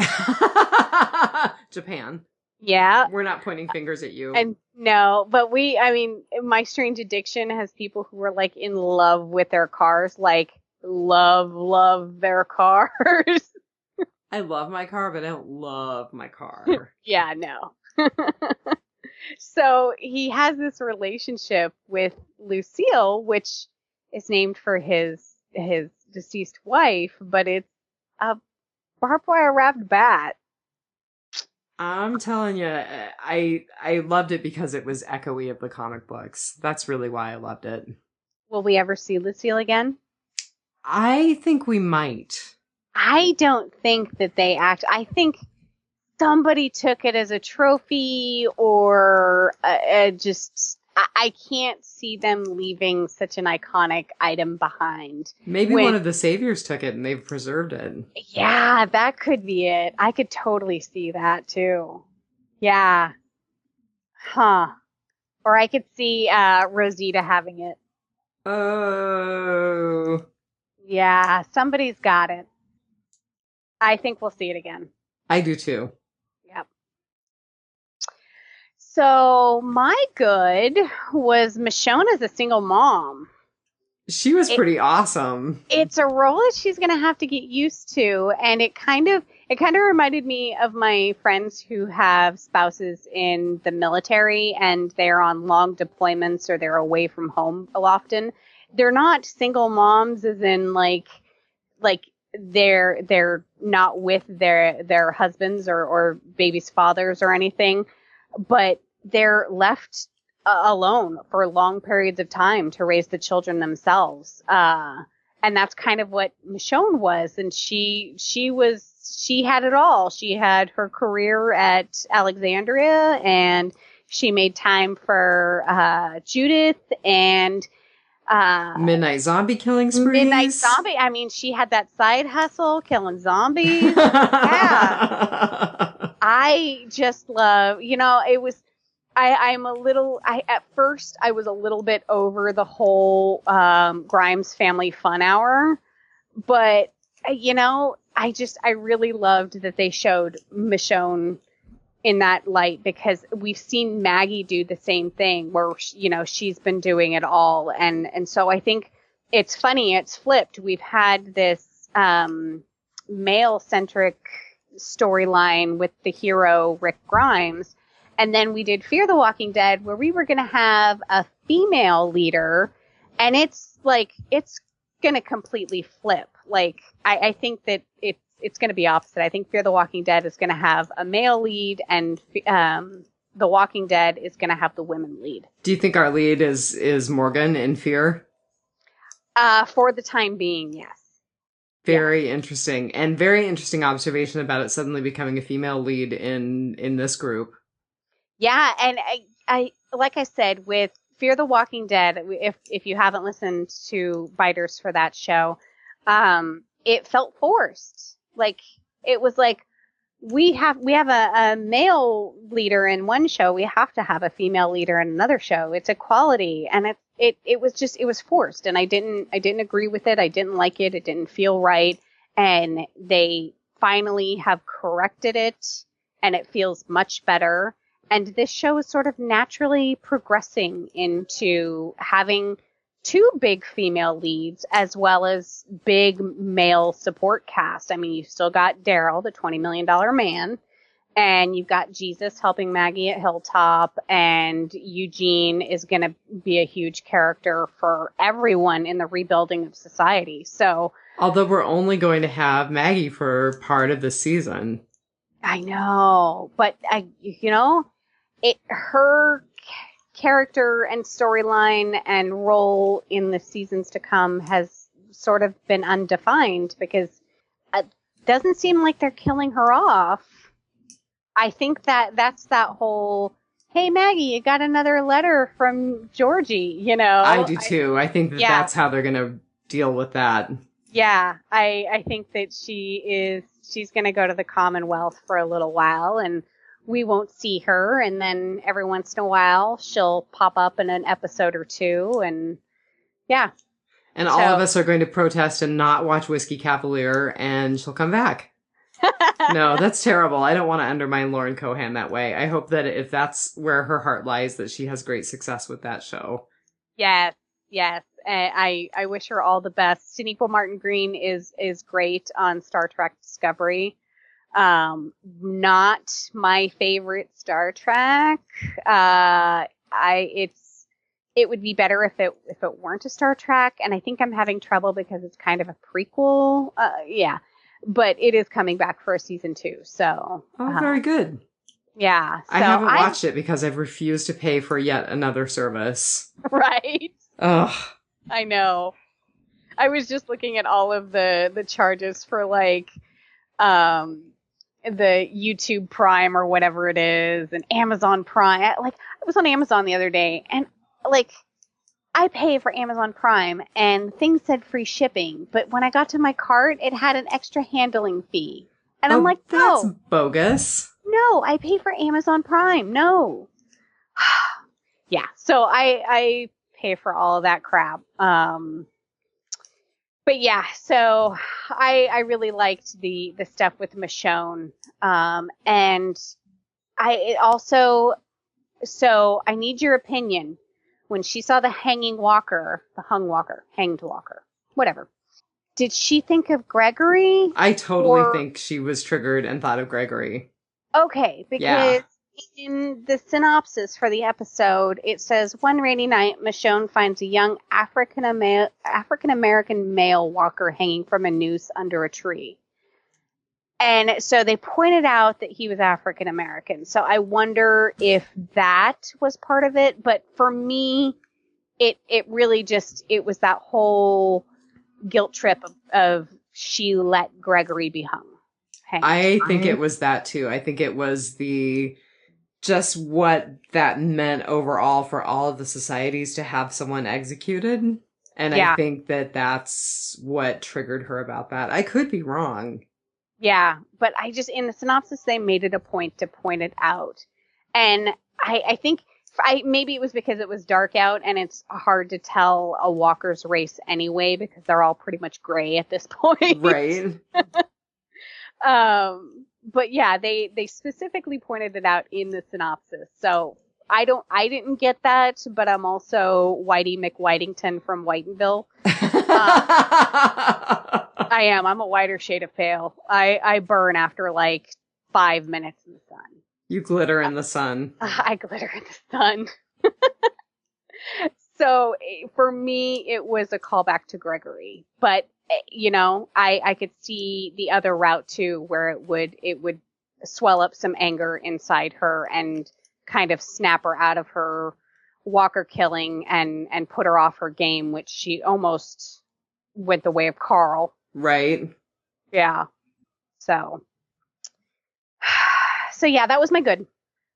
Japan. Yeah. We're not pointing fingers at you. And no, but My Strange Addiction has people who are like in love with their cars, like love their cars. I love my car, but I don't love my car. Yeah, no. So he has this relationship with Lucille, which is named for his deceased wife, but it's a barbed wire wrapped bat. I'm telling you, I loved it because it was echoey of the comic books. That's really why I loved it. Will we ever see Lucille again? I think we might. I don't think that they I think somebody took it as a trophy, or I can't see them leaving such an iconic item behind. Maybe one of the saviors took it and they've preserved it. Yeah, that could be it. I could totally see that too. Yeah. Huh. Or I could see Rosita having it. Oh. Yeah, somebody's got it. I think we'll see it again. I do too. Yep. So my good was Michonne as a single mom. She was pretty awesome. It's a role that she's going to have to get used to, and it kind of reminded me of my friends who have spouses in the military and they're on long deployments or they're away from home often. They're not single moms as in like they're not with their husbands or babies' fathers or anything, but they're left alone for long periods of time to raise the children themselves. And that's kind of what Michonne was. And she had it all. She had her career at Alexandria, and she made time for Judith and Midnight Zombie killing sprees. Midnight Zombie. I mean, she had that side hustle killing zombies. Yeah. I just love, it was, at first I was a little bit over the whole Grimes family fun hour, but I really loved that they showed Michonne in that light, because we've seen Maggie do the same thing where, she's been doing it all. And so I think it's funny, it's flipped. We've had this male-centric storyline with the hero Rick Grimes, and then we did Fear the Walking Dead, where we were going to have a female leader, and it's going to completely flip. Like, I think that it's going to be opposite. I think Fear the Walking Dead is going to have a male lead, and The Walking Dead is going to have the women lead. Do you think our lead is Morgan in Fear? For the time being, yes. Very interesting, and very interesting observation about it suddenly becoming a female lead in this group. Yeah, and I like I said, with Fear the Walking Dead, if you haven't listened to Biters for that show, it felt forced. Like, it was like, we have a male leader in one show, we have to have a female leader in another show. It's equality, and it was forced, and I didn't agree with it. I didn't like it. It didn't feel right, and they finally have corrected it, and it feels much better. And this show is sort of naturally progressing into having two big female leads as well as big male support cast. I mean, you've still got Daryl, the $20 million man, and you've got Jesus helping Maggie at Hilltop, and Eugene is going to be a huge character for everyone in the rebuilding of society. So, although we're only going to have Maggie for part of the season. I know, but her character and storyline and role in the seasons to come has sort of been undefined, because it doesn't seem like they're killing her off. I think that's that whole, hey, Maggie, you got another letter from Georgie, I do too. I think that's how they're going to deal with that. Yeah, I think that she's going to go to the Commonwealth for a little while, and we won't see her, and then every once in a while she'll pop up in an episode or two, and yeah. And all of us are going to protest and not watch Whiskey Cavalier, and she'll come back. No, that's terrible. I don't want to undermine Lauren Cohan that way. I hope that if that's where her heart lies, that she has great success with that show. Yes. I wish her all the best. Sonequa Martin Green is great on Star Trek Discovery. Not my favorite Star Trek. It would be better if it weren't a Star Trek, and I think I'm having trouble because it's kind of a prequel. But it is coming back for a season 2. So, very good. Yeah, so I haven't watched it because I've refused to pay for yet another service. Right. Ugh. I know. I was just looking at all of the charges for the YouTube Prime or whatever it is, and Amazon Prime. I was on Amazon the other day, and I pay for Amazon Prime, and things said free shipping, but when I got to my cart, it had an extra handling fee. And I'm like, no. That's bogus. No, I pay for Amazon Prime. No. Yeah, so I pay for all of that crap. But yeah, so I really liked the stuff with Michonne. And I need your opinion. When she saw the hanged walker, whatever, did she think of Gregory? I totally think she was triggered and thought of Gregory. Okay, because in the synopsis for the episode, it says, one rainy night, Michonne finds a young African-American male walker hanging from a noose under a tree. And so they pointed out that he was African American. So I wonder if that was part of it. But for me, it really it was that whole guilt trip of she let Gregory be hung. I think it was that too. I think it was just what that meant overall for all of the societies to have someone executed. And I think that that's what triggered her about that. I could be wrong. Yeah, but in the synopsis, they made it a point to point it out. And I think maybe it was because it was dark out and it's hard to tell a walker's race anyway, because they're all pretty much gray at this point. Right. But yeah, they specifically pointed it out in the synopsis. So I didn't get that, but I'm also Whitey McWhitington from Whitenville. I am. I'm a whiter shade of pale. I burn after like 5 minutes in the sun. You glitter in the sun. I glitter in the sun. So for me, it was a callback to Gregory. But, you know, I could see the other route too, where it would swell up some anger inside her and kind of snap her out of her walker killing and put her off her game, which she almost went the way of Carl. Right. Yeah. So yeah, that was my good.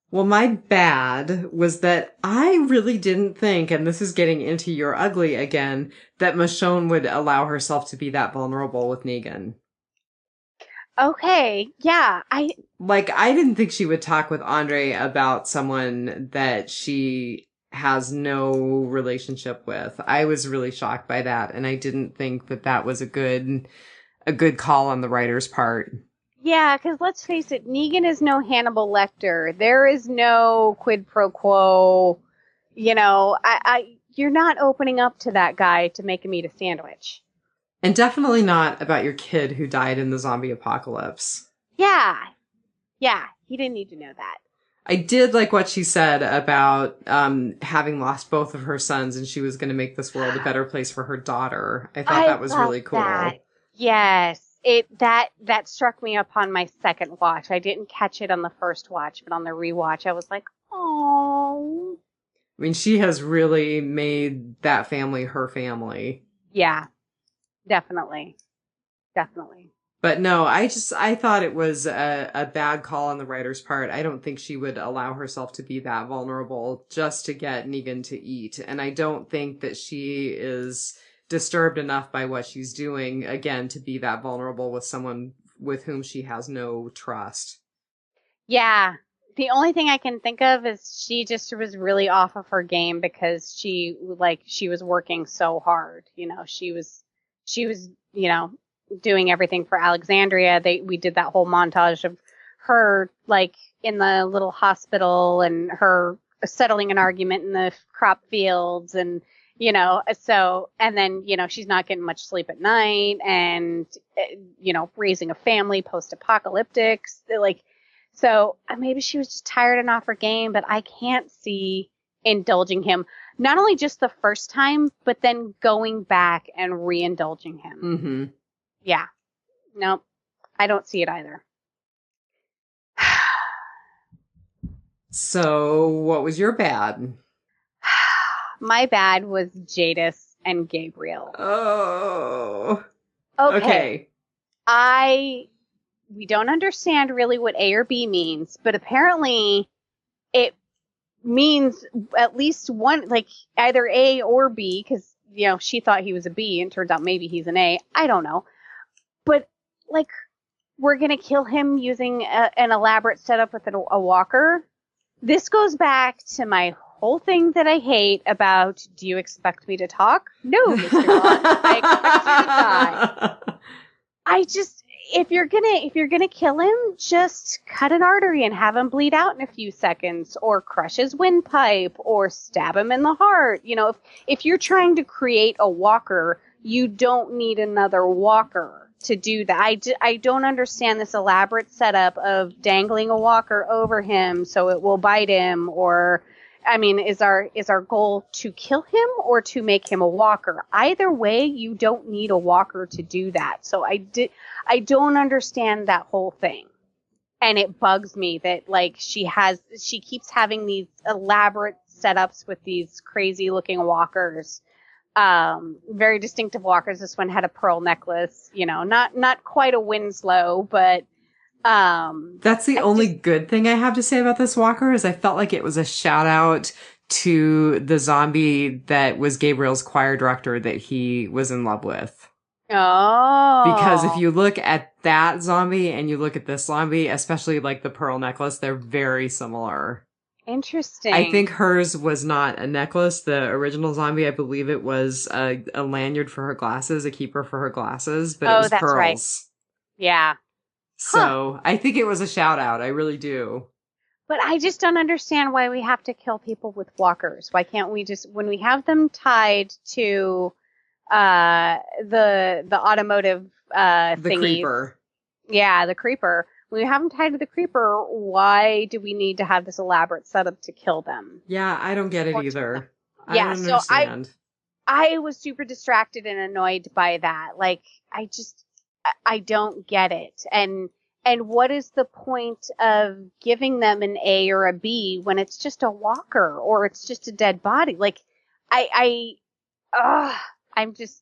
Well, my bad was that I really didn't think, and this is getting into your ugly again, that Michonne would allow herself to be that vulnerable with Negan. Okay. Yeah. I didn't think she would talk with Andre about someone that she has no relationship with. I was really shocked by that, and I didn't think that that was a good call on the writer's part. Yeah, because let's face it, Negan is no Hannibal Lecter. There is no quid pro quo. You know, you're not opening up to that guy to make him eat a sandwich. And definitely not about your kid who died in the zombie apocalypse. Yeah. Yeah, he didn't need to know that. I did like what she said about having lost both of her sons and she was going to make this world a better place for her daughter. I thought that was really cool. That. Yes. That struck me upon my second watch. I didn't catch it on the first watch, but on the rewatch, I was like, oh. I mean, she has really made that family her family. Yeah, definitely. Definitely. But no, I thought it was a bad call on the writer's part. I don't think she would allow herself to be that vulnerable just to get Negan to eat. And I don't think that she is disturbed enough by what she's doing, again, to be that vulnerable with someone with whom she has no trust. Yeah. The only thing I can think of is she just was really off of her game because she was working so hard. You know, she was, you know, doing everything for Alexandria. We did that whole montage of her like in the little hospital and her settling an argument in the crop fields and, you know, so, and then, you know, she's not getting much sleep at night and, you know, raising a family post-apocalyptic, like, so maybe she was just tired and off her game, but I can't see indulging him, not only just the first time, but then going back and re-indulging him. Mm-hmm. Yeah. Nope. I don't see it either. So what was your bad? My bad was Jadis and Gabriel. Oh. Okay. We don't understand really what A or B means, but apparently it means at least one, like either A or B, because, you know, she thought he was a B and turns out maybe he's an A. I don't know. But, like, we're going to kill him using an elaborate setup with a walker. This goes back to my whole thing that I hate about, do you expect me to talk? No, Mr. Bond. I expect you to die. If you're gonna kill him, just cut an artery and have him bleed out in a few seconds, or crush his windpipe, or stab him in the heart. You know, if you're trying to create a walker, you don't need another walker to do that. I don't understand this elaborate setup of dangling a walker over him so it will bite him, or, I mean, is our goal to kill him or to make him a walker? Either way, you don't need a walker to do that. So I don't understand that whole thing. And it bugs me that, like, she keeps having these elaborate setups with these crazy looking walkers. Very distinctive walkers. This one had a pearl necklace, you know, not quite a Winslow, but, That's the only good thing I have to say about this walker is I felt like it was a shout out to the zombie that was Gabriel's choir director that he was in love with. Oh. Because if you look at that zombie and you look at this zombie, especially like the pearl necklace, they're very similar. Interesting. I think hers was not a necklace. The original zombie, I believe it was a lanyard for her glasses, a keeper for her glasses, but it was that's pearls. Right. Yeah. So I think it was a shout out. I really do. But I just don't understand why we have to kill people with walkers. Why can't we just, when we have them tied to the automotive the thingy, creeper. Yeah, the creeper. When we have them tied to the creeper, why do we need to have this elaborate setup to kill them? Yeah, I don't get it either. I don't understand. I was super distracted and annoyed by that. Like, I don't get it. And what is the point of giving them an A or a B when it's just a walker or it's just a dead body? Like, I'm just,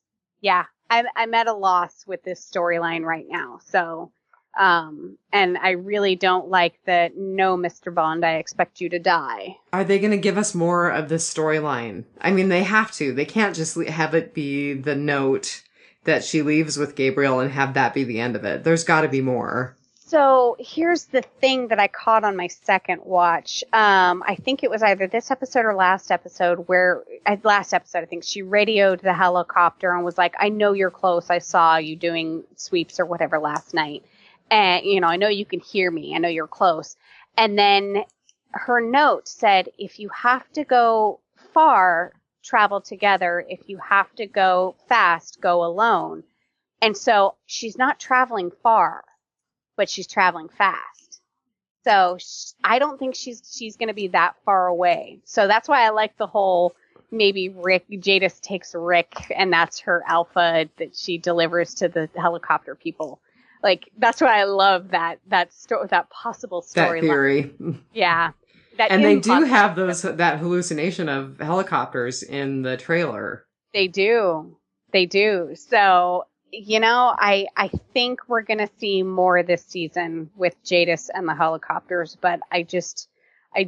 I'm at a loss with this storyline right now. So, and I really don't like that. No, Mr. Bond, I expect you to die. Are they going to give us more of this storyline? I mean, they have to. They can't just have it be the note that she leaves with Gabriel and have that be the end of it. There's got to be more. So here's the thing that I caught on my second watch. I think it was either this episode or last episode I think she radioed the helicopter and was like, I know you're close. I saw you doing sweeps or whatever last night. And, I know you can hear me. I know you're close. And then her note said, if you have to go far, travel together. If you have to go fast, go alone. And so she's not traveling far, but she's traveling fast. So I don't think she's going to be that far away. So that's why I like the whole maybe Jadis takes Rick and that's her alpha that she delivers to the helicopter people. Like, that's why I love that possible storyline. That theory. Yeah. And they do have that hallucination of helicopters in the trailer. They do. So, I think we're going to see more this season with Jadis and the helicopters, but I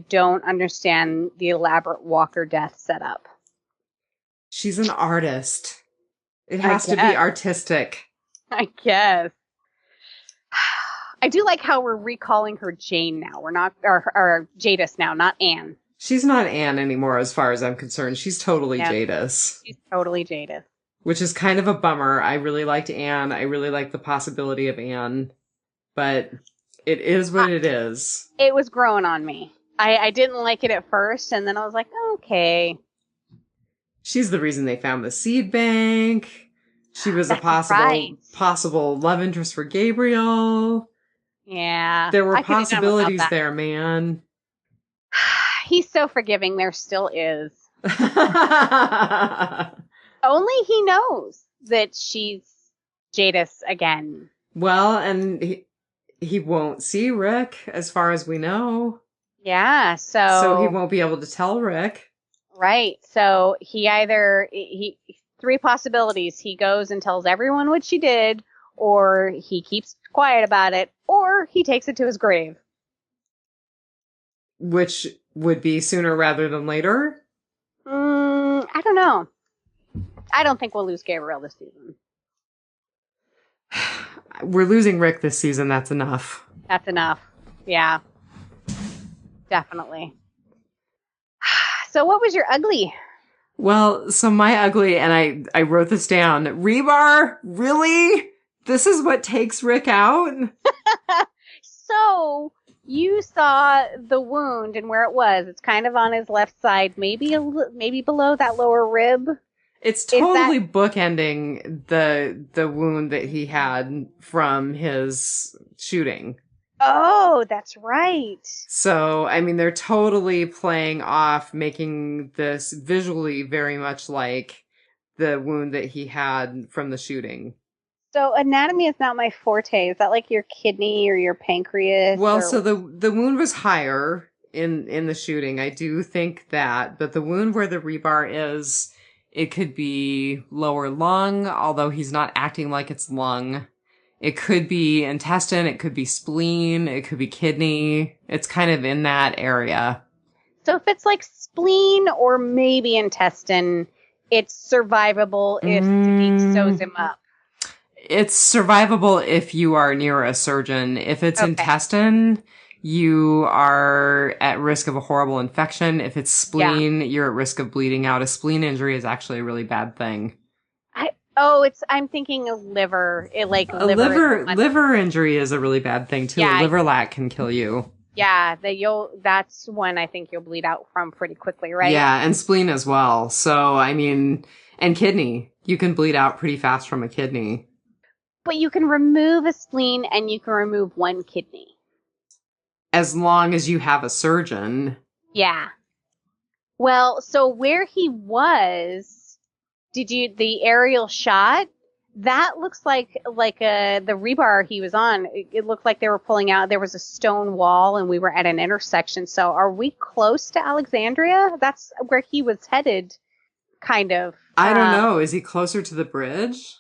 don't understand the elaborate walker death setup. She's an artist. It has to be artistic. I guess. I do like how we're recalling her Jane now. We're not, or Jadis now, not Anne. She's not Anne anymore as far as I'm concerned. She's totally Jadis. She's totally Jadis. Which is kind of a bummer. I really liked Anne. I really liked the possibility of Anne. But it is what it is. It was growing on me. I didn't like it at first, and then I was like, okay. She's the reason they found the seed bank. She was a possible love interest for Gabriel. Yeah. There were possibilities there, man. He's so forgiving. There still is. Only he knows that she's Jadis again. Well, and he won't see Rick, as far as we know. Yeah, so he won't be able to tell Rick. Right. So three possibilities. He goes and tells everyone what she did, or he keeps quiet about it, or he takes it to his grave. Which would be sooner rather than later? I don't know. I don't think we'll lose Gabriel this season. We're losing Rick this season. That's enough. That's enough. Yeah. Definitely. So what was your ugly? Well, so my ugly, and I wrote this down. Rebar? Really? This is what takes Rick out? So you saw the wound and where it was. It's kind of on his left side, maybe below that lower rib. It's totally bookending the wound that he had from his shooting. Oh, that's right. So, I mean, they're totally playing off, making this visually very much like the wound that he had from the shooting. So, anatomy is not my forte. Is that like your kidney or your pancreas? Well, so the wound was higher in the shooting. I do think that, but the wound where the rebar is, it could be lower lung, although he's not acting like it's lung. It could be intestine, it could be spleen, it could be kidney. It's kind of in that area. So if it's like spleen or maybe intestine, it's survivable if Sadiq sews him up. It's survivable if you are near a surgeon. If it's intestine, you are at risk of a horrible infection. If it's spleen, you're at risk of bleeding out. A spleen injury is actually a really bad thing. I'm thinking of liver. Liver injury is a really bad thing too. Yeah, liver lac can kill you. Yeah, that's when I think you'll bleed out from pretty quickly, right? Yeah, and spleen as well. So, I mean, and kidney. You can bleed out pretty fast from a kidney. But you can remove a spleen and you can remove one kidney. As long as you have a surgeon. Yeah. Well, so where he was, the aerial shot? That looks like the rebar he was on. It looked like they were pulling out. There was a stone wall, and we were at an intersection. So, are we close to Alexandria? That's where he was headed, kind of. I don't know. Is he closer to the bridge?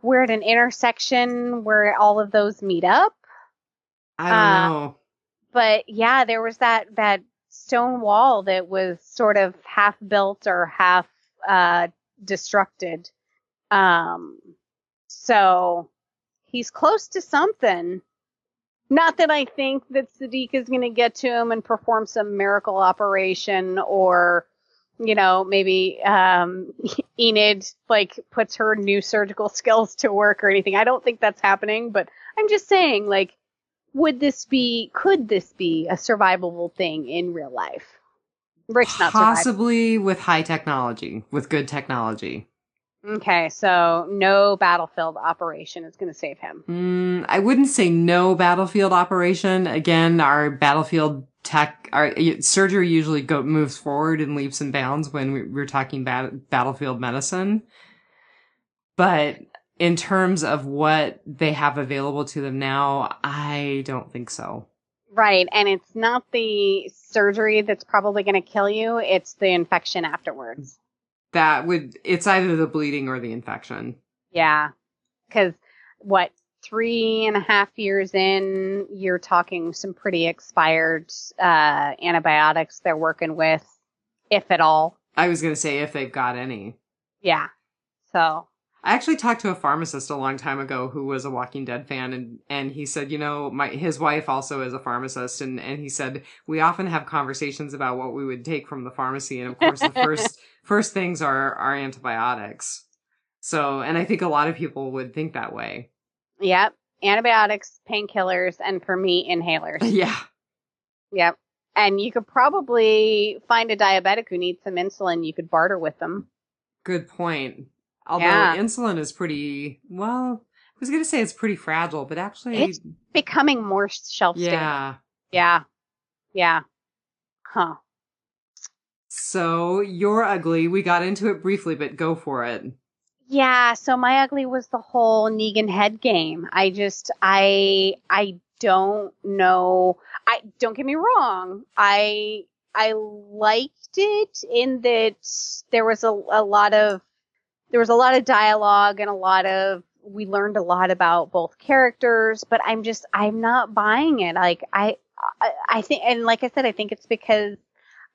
We're at an intersection where all of those meet up. I don't know. But yeah, there was that stone wall that was sort of half built or half destructed. So he's close to something. Not that I think that Sadiq is going to get to him and perform some miracle operation, or, maybe Enid puts her new surgical skills to work or anything. I don't think that's happening, but I'm just saying, could this be a survivable thing in real life? Rick's not possibly with high technology, with good technology. Okay, so no battlefield operation is going to save him. I wouldn't say no battlefield operation. Again, our battlefield tech, our surgery usually moves forward in leaps and bounds when we're talking battlefield medicine. But in terms of what they have available to them now, I don't think so. Right, and it's not the surgery that's probably going to kill you, it's the infection afterwards. It's either the bleeding or the infection. Yeah, because 3.5 years in, you're talking some pretty expired antibiotics they're working with, if at all. I was going to say if they've got any. Yeah, so... I actually talked to a pharmacist a long time ago who was a Walking Dead fan, and he said, his wife also is a pharmacist, and he said, we often have conversations about what we would take from the pharmacy, and of course the first things are antibiotics. So, and I think a lot of people would think that way. Yep. Antibiotics, painkillers, and for me, inhalers. Yeah. Yep. And you could probably find a diabetic who needs some insulin. You could barter with them. Good point. Although insulin is pretty, I was going to say it's pretty fragile, but actually... It's becoming more shelf-stable. Yeah. Huh. So, you're ugly. We got into it briefly, but go for it. Yeah, so my ugly was the whole Negan head game. I don't know. Don't get me wrong. I liked it in that there was a lot of dialogue and we learned a lot about both characters, but I'm not buying it. I think, and like I said, I think it's because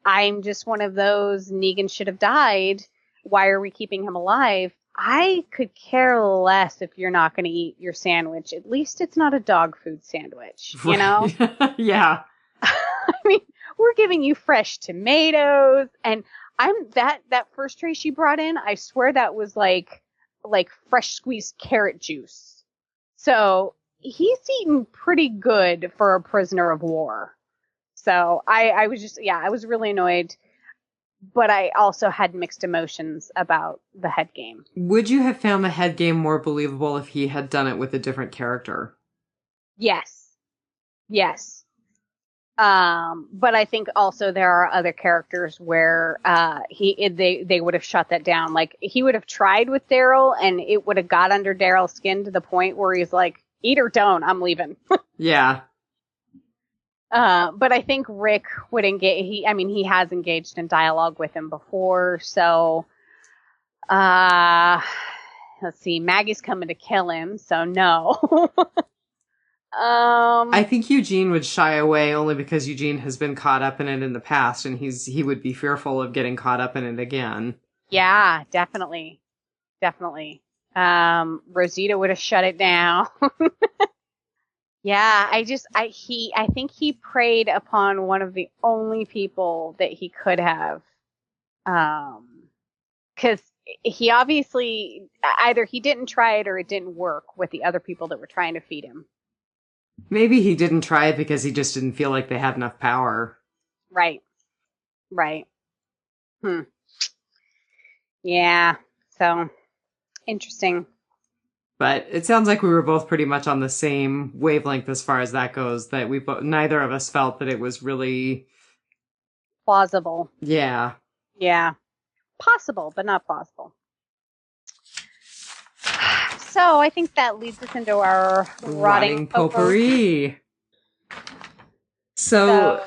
I'm just one of those, Negan should have died. Why are we keeping him alive? I could care less if you're not going to eat your sandwich. At least it's not a dog food sandwich, you know? Yeah. I mean, we're giving you fresh tomatoes, and that first tray she brought in, I swear that was like fresh squeezed carrot juice. So he's eaten pretty good for a prisoner of war. So I was really annoyed, but I also had mixed emotions about the head game. Would you have found the head game more believable if he had done it with a different character? Yes. But I think also there are other characters where they would have shut that down. Like, he would have tried with Daryl, and it would have got under Daryl's skin to the point where he's like, eat or don't, I'm leaving. Yeah. But I think Rick would engage. He has engaged in dialogue with him before, so let's see, Maggie's coming to kill him, so no. I think Eugene would shy away only because Eugene has been caught up in it in the past, and he would be fearful of getting caught up in it again. Yeah, definitely. Definitely. Rosita would have shut it down. Yeah, I think he preyed upon one of the only people that he could have. 'Cause he obviously, either he didn't try it or it didn't work with the other people that were trying to feed him. Maybe he didn't try it because he just didn't feel like they had enough power. Right. Yeah, so, interesting. But it sounds like we were both pretty much on the same wavelength as far as that goes, that neither of us felt that it was really... plausible. Yeah. Yeah. Possible, but not plausible. So I think that leads us into our rotting potpourri. So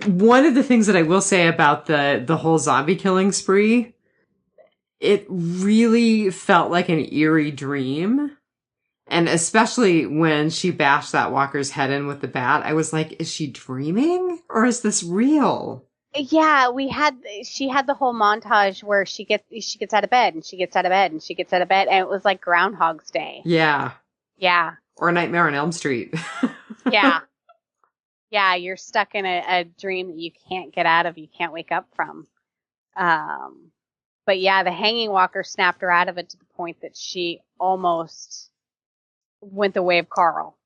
one of the things that I will say about the whole zombie killing spree, it really felt like an eerie dream. And especially when she bashed that walker's head in with the bat, I was like, is she dreaming or is this real? Yeah, she had the whole montage where she gets out of bed and she gets out of bed and she gets out of bed, and it was like Groundhog's Day. Yeah. Yeah. Or Nightmare on Elm Street. Yeah. Yeah, you're stuck in a dream that you can't get out of, you can't wake up from. But yeah, the hanging walker snapped her out of it to the point that she almost went the way of Carl.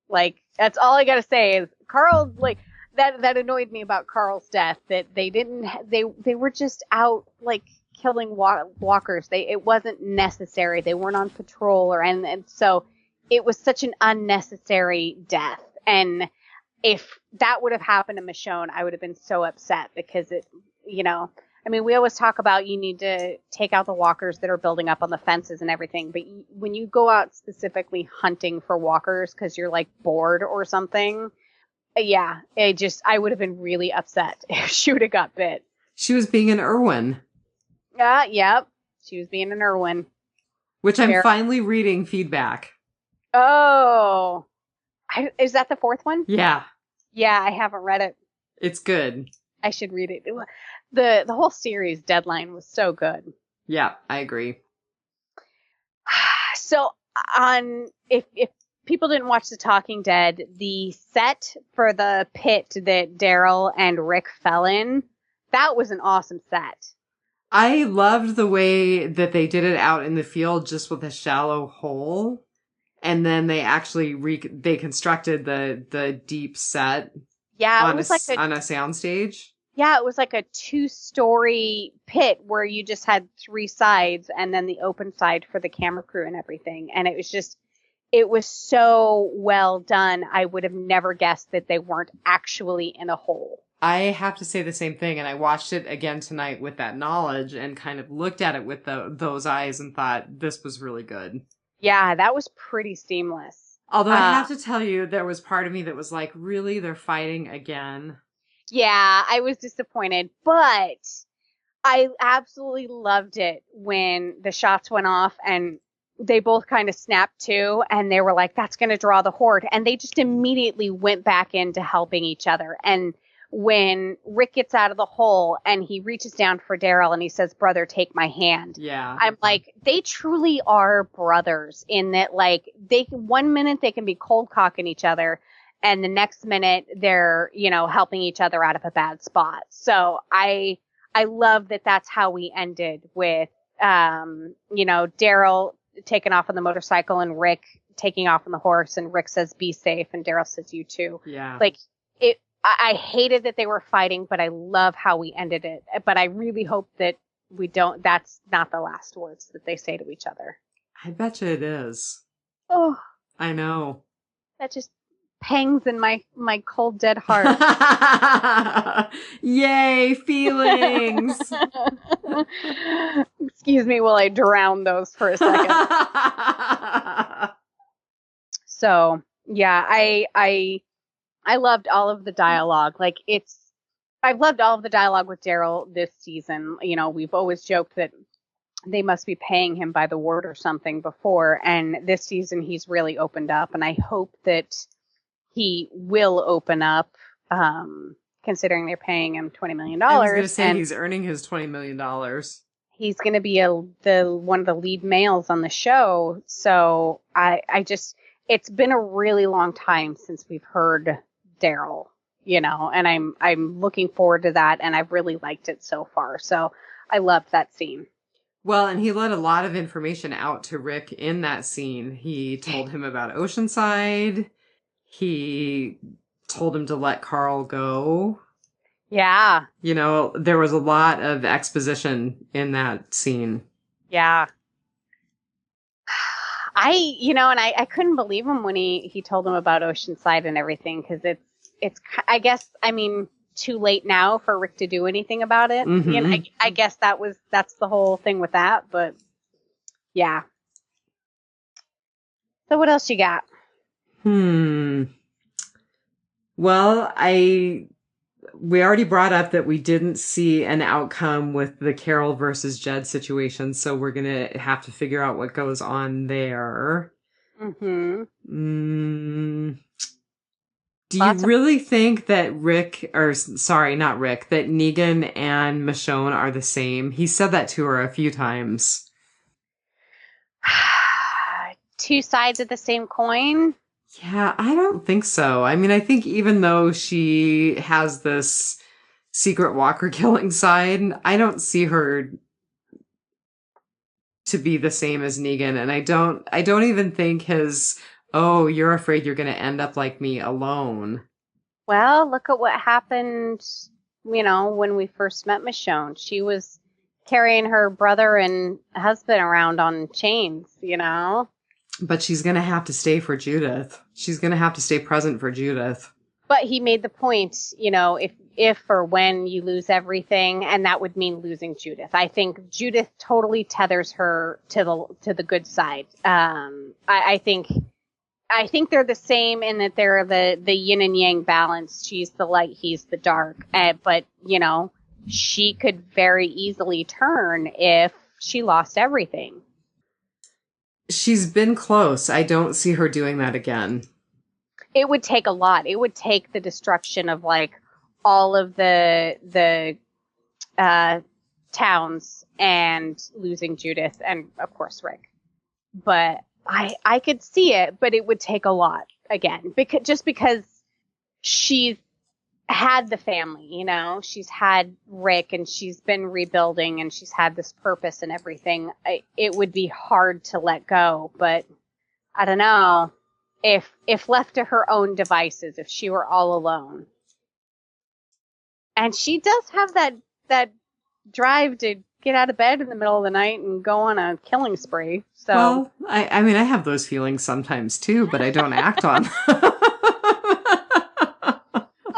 Like, that's all I gotta say is Carl, like, that annoyed me about Carl's death, that they were just out, like, killing walkers. It wasn't necessary. They weren't on patrol and so it was such an unnecessary death. And if that would have happened to Michonne, I would have been so upset because we always talk about you need to take out the walkers that are building up on the fences and everything. But when you go out specifically hunting for walkers because you're like bored or something, yeah, I would have been really upset if she would have got bit. She was being an Irwin. Yep. She was being an Irwin. Which I'm finally reading feedback. Oh. Is that the fourth one? Yeah. Yeah, I haven't read it. It's good. I should read it. The whole series Deadline was so good. Yeah, I agree. So if people didn't watch The Talking Dead, the set for the pit that Daryl and Rick fell in, that was an awesome set. I loved the way that they did it out in the field just with a shallow hole. And then they actually they constructed the deep set on a soundstage. Yeah, it was like a 2-story pit where you just had 3 sides and then the open side for the camera crew and everything. And it was so well done. I would have never guessed that they weren't actually in a hole. I have to say the same thing. And I watched it again tonight with that knowledge and kind of looked at it with those eyes and thought this was really good. Yeah, that was pretty seamless. Although I have to tell you, there was part of me that was like, really? They're fighting again? Yeah, I was disappointed, but I absolutely loved it when the shots went off and they both kind of snapped to, and they were like, that's going to draw the horde. And they just immediately went back into helping each other. And when Rick gets out of the hole and he reaches down for Daryl and he says, brother, take my hand. Yeah. I'm like, they truly are brothers in that, like, 1 minute they can be cold cocking each other and the next minute they're, helping each other out of a bad spot. So I love that that's how we ended with, Daryl taking off on the motorcycle and Rick taking off on the horse, and Rick says, be safe. And Daryl says, you too. Yeah. Like, I hated that they were fighting, but I love how we ended it. But I really hope that that's not the last words that they say to each other. I bet you it is. Oh. I know. That just pangs in my cold, dead heart. Yay, feelings! Excuse me while I drown those for a second. So, yeah, I loved all of the dialogue. Like, I've loved all of the dialogue with Daryl this season. We've always joked that they must be paying him by the word or something before. And this season he's really opened up, and I hope that he will open up, considering they're paying him $20 million. I was going to say he's earning his $20 million. He's going to be one of the lead males on the show. So it's been a really long time since we've heard Daryl, and I'm looking forward to that, and I've really liked it so far. So I loved that scene. Well, and he let a lot of information out to Rick in that scene. He told him about Oceanside. He told him to let Carl go. Yeah. There was a lot of exposition in that scene. Yeah. I couldn't believe him when he told him about Oceanside and everything, because it's, I guess, too late now for Rick to do anything about it. Mm-hmm. I guess that's the whole thing with that, but yeah. So what else you got? Well, we already brought up that we didn't see an outcome with the Carol versus Jed situation, so we're going to have to figure out what goes on there. Mm-hmm. Do you really think that that Negan and Michonne are the same? He said that to her a few times. Two sides of the same coin? Yeah, I don't think so. I think even though she has this secret Walker killing side, I don't see her to be the same as Negan. And I don't even think his, oh, you're afraid you're going to end up like me alone. Well, look at what happened, when we first met Michonne. She was carrying her brother and husband around on chains, But she's going to have to stay for Judith. She's going to have to stay present for Judith. But he made the point, if or when you lose everything, and that would mean losing Judith. I think Judith totally tethers her to the good side. I think they're the same in that they're the yin and yang balance. She's the light, he's the dark. But, she could very easily turn if she lost everything. She's been close. I don't see her doing that again. It would take a lot. It would take the destruction of all of the towns and losing Judith and of course Rick. But I could see it, but it would take a lot again, because she's had the family, she's had Rick and she's been rebuilding and she's had this purpose and everything. It would be hard to let go, but I don't know if left to her own devices, if she were all alone. And she does have that drive to get out of bed in the middle of the night and go on a killing spree. So, well, I have those feelings sometimes too, but I don't act on them.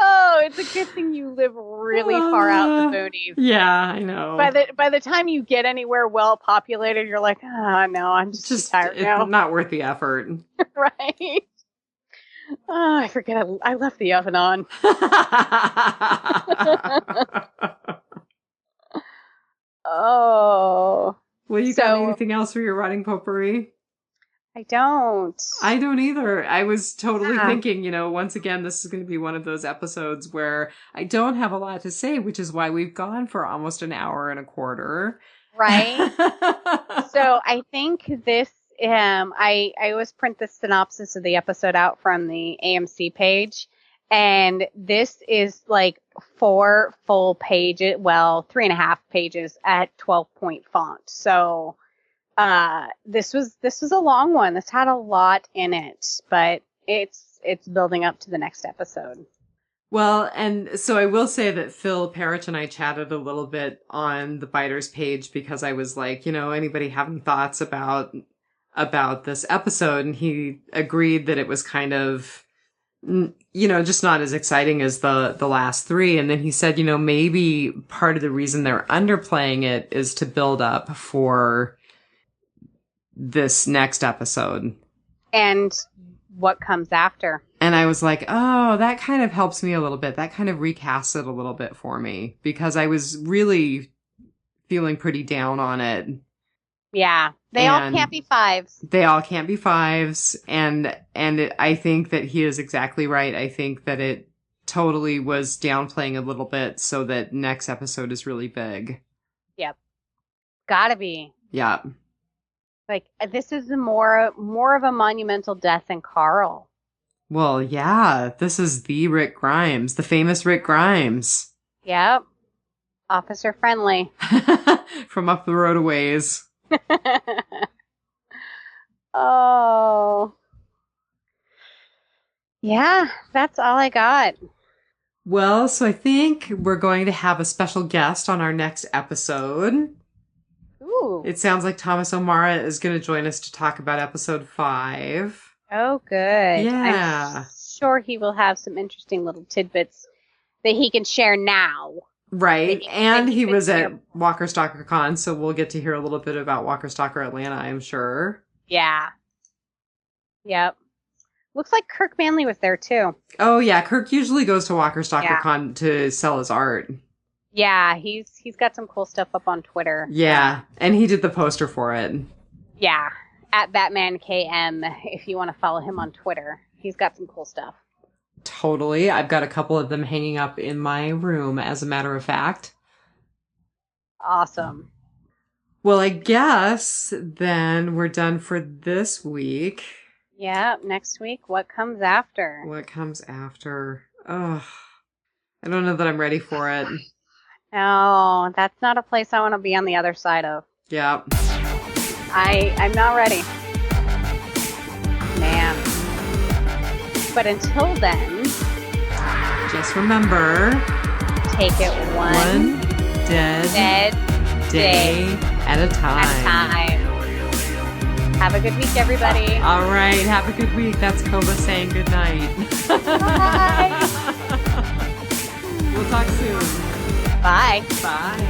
Oh, it's a good thing you live really far out in the boonies. Yeah, I know. By the time you get anywhere well populated, you're like, no, I'm just tired now. It's not worth the effort. Right. Oh, I forget I left the oven on. Oh. Well, you got anything else for your writing potpourri? I don't. I don't either. I was totally thinking, once again, this is going to be one of those episodes where I don't have a lot to say, which is why we've gone for almost an hour and a quarter. Right. So I think this, I always print the synopsis of the episode out from the AMC page. And this is 4 full pages, 3.5 pages at 12-point font. So this was a long one. This had a lot in it, but it's building up to the next episode. Well, and so I will say that Phil Parrish and I chatted a little bit on the Biters page because I was like, anybody having thoughts about this episode? And he agreed that it was kind of, just not as exciting as the last 3. And then he said, maybe part of the reason they're underplaying it is to build up for this next episode. And what comes after. And I was like, oh, that kind of helps me a little bit. That kind of recasts it a little bit for me because I was really feeling pretty down on it Yeah. They all can't be 5s. They all can't be 5s. I think that he is exactly right. I think that it totally was downplaying a little bit so that next episode is really big. Yep. Gotta be. Yeah. Like, this is more of a monumental death than Carl. Well, yeah. This is the Rick Grimes. The famous Rick Grimes. Yep. Officer friendly. From up the road a ways. Oh. Yeah, that's all I got. Well, so I think we're going to have a special guest on our next episode. Ooh. It sounds like Thomas O'Mara is going to join us to talk about episode 5. Oh, good. Yeah. I'm sure he will have some interesting little tidbits that he can share now. Right. And he was at Walker Stalker Con, so we'll get to hear a little bit about Walker Stalker Atlanta, I'm sure. Yeah. Yep. Looks like Kirk Manley was there too. Oh yeah, Kirk usually goes to Walker Stalker Con to sell his art. Yeah, he's got some cool stuff up on Twitter. Yeah, and he did the poster for it. Yeah, at BatmanKM if you want to follow him on Twitter. He's got some cool stuff. Totally. I've got a couple of them hanging up in my room, as a matter of fact. Awesome. Well, I guess then we're done for this week. Yeah, next week, what comes after? What comes after? Ugh. I don't know that I'm ready for it. No, that's not a place I want to be on the other side of. Yeah. I'm not ready. Man. But until then, just remember, take it one dead day at a time. Have a good week, everybody. All right. Have a good week. That's Kova saying good night. Bye. We'll talk soon. Bye. Bye.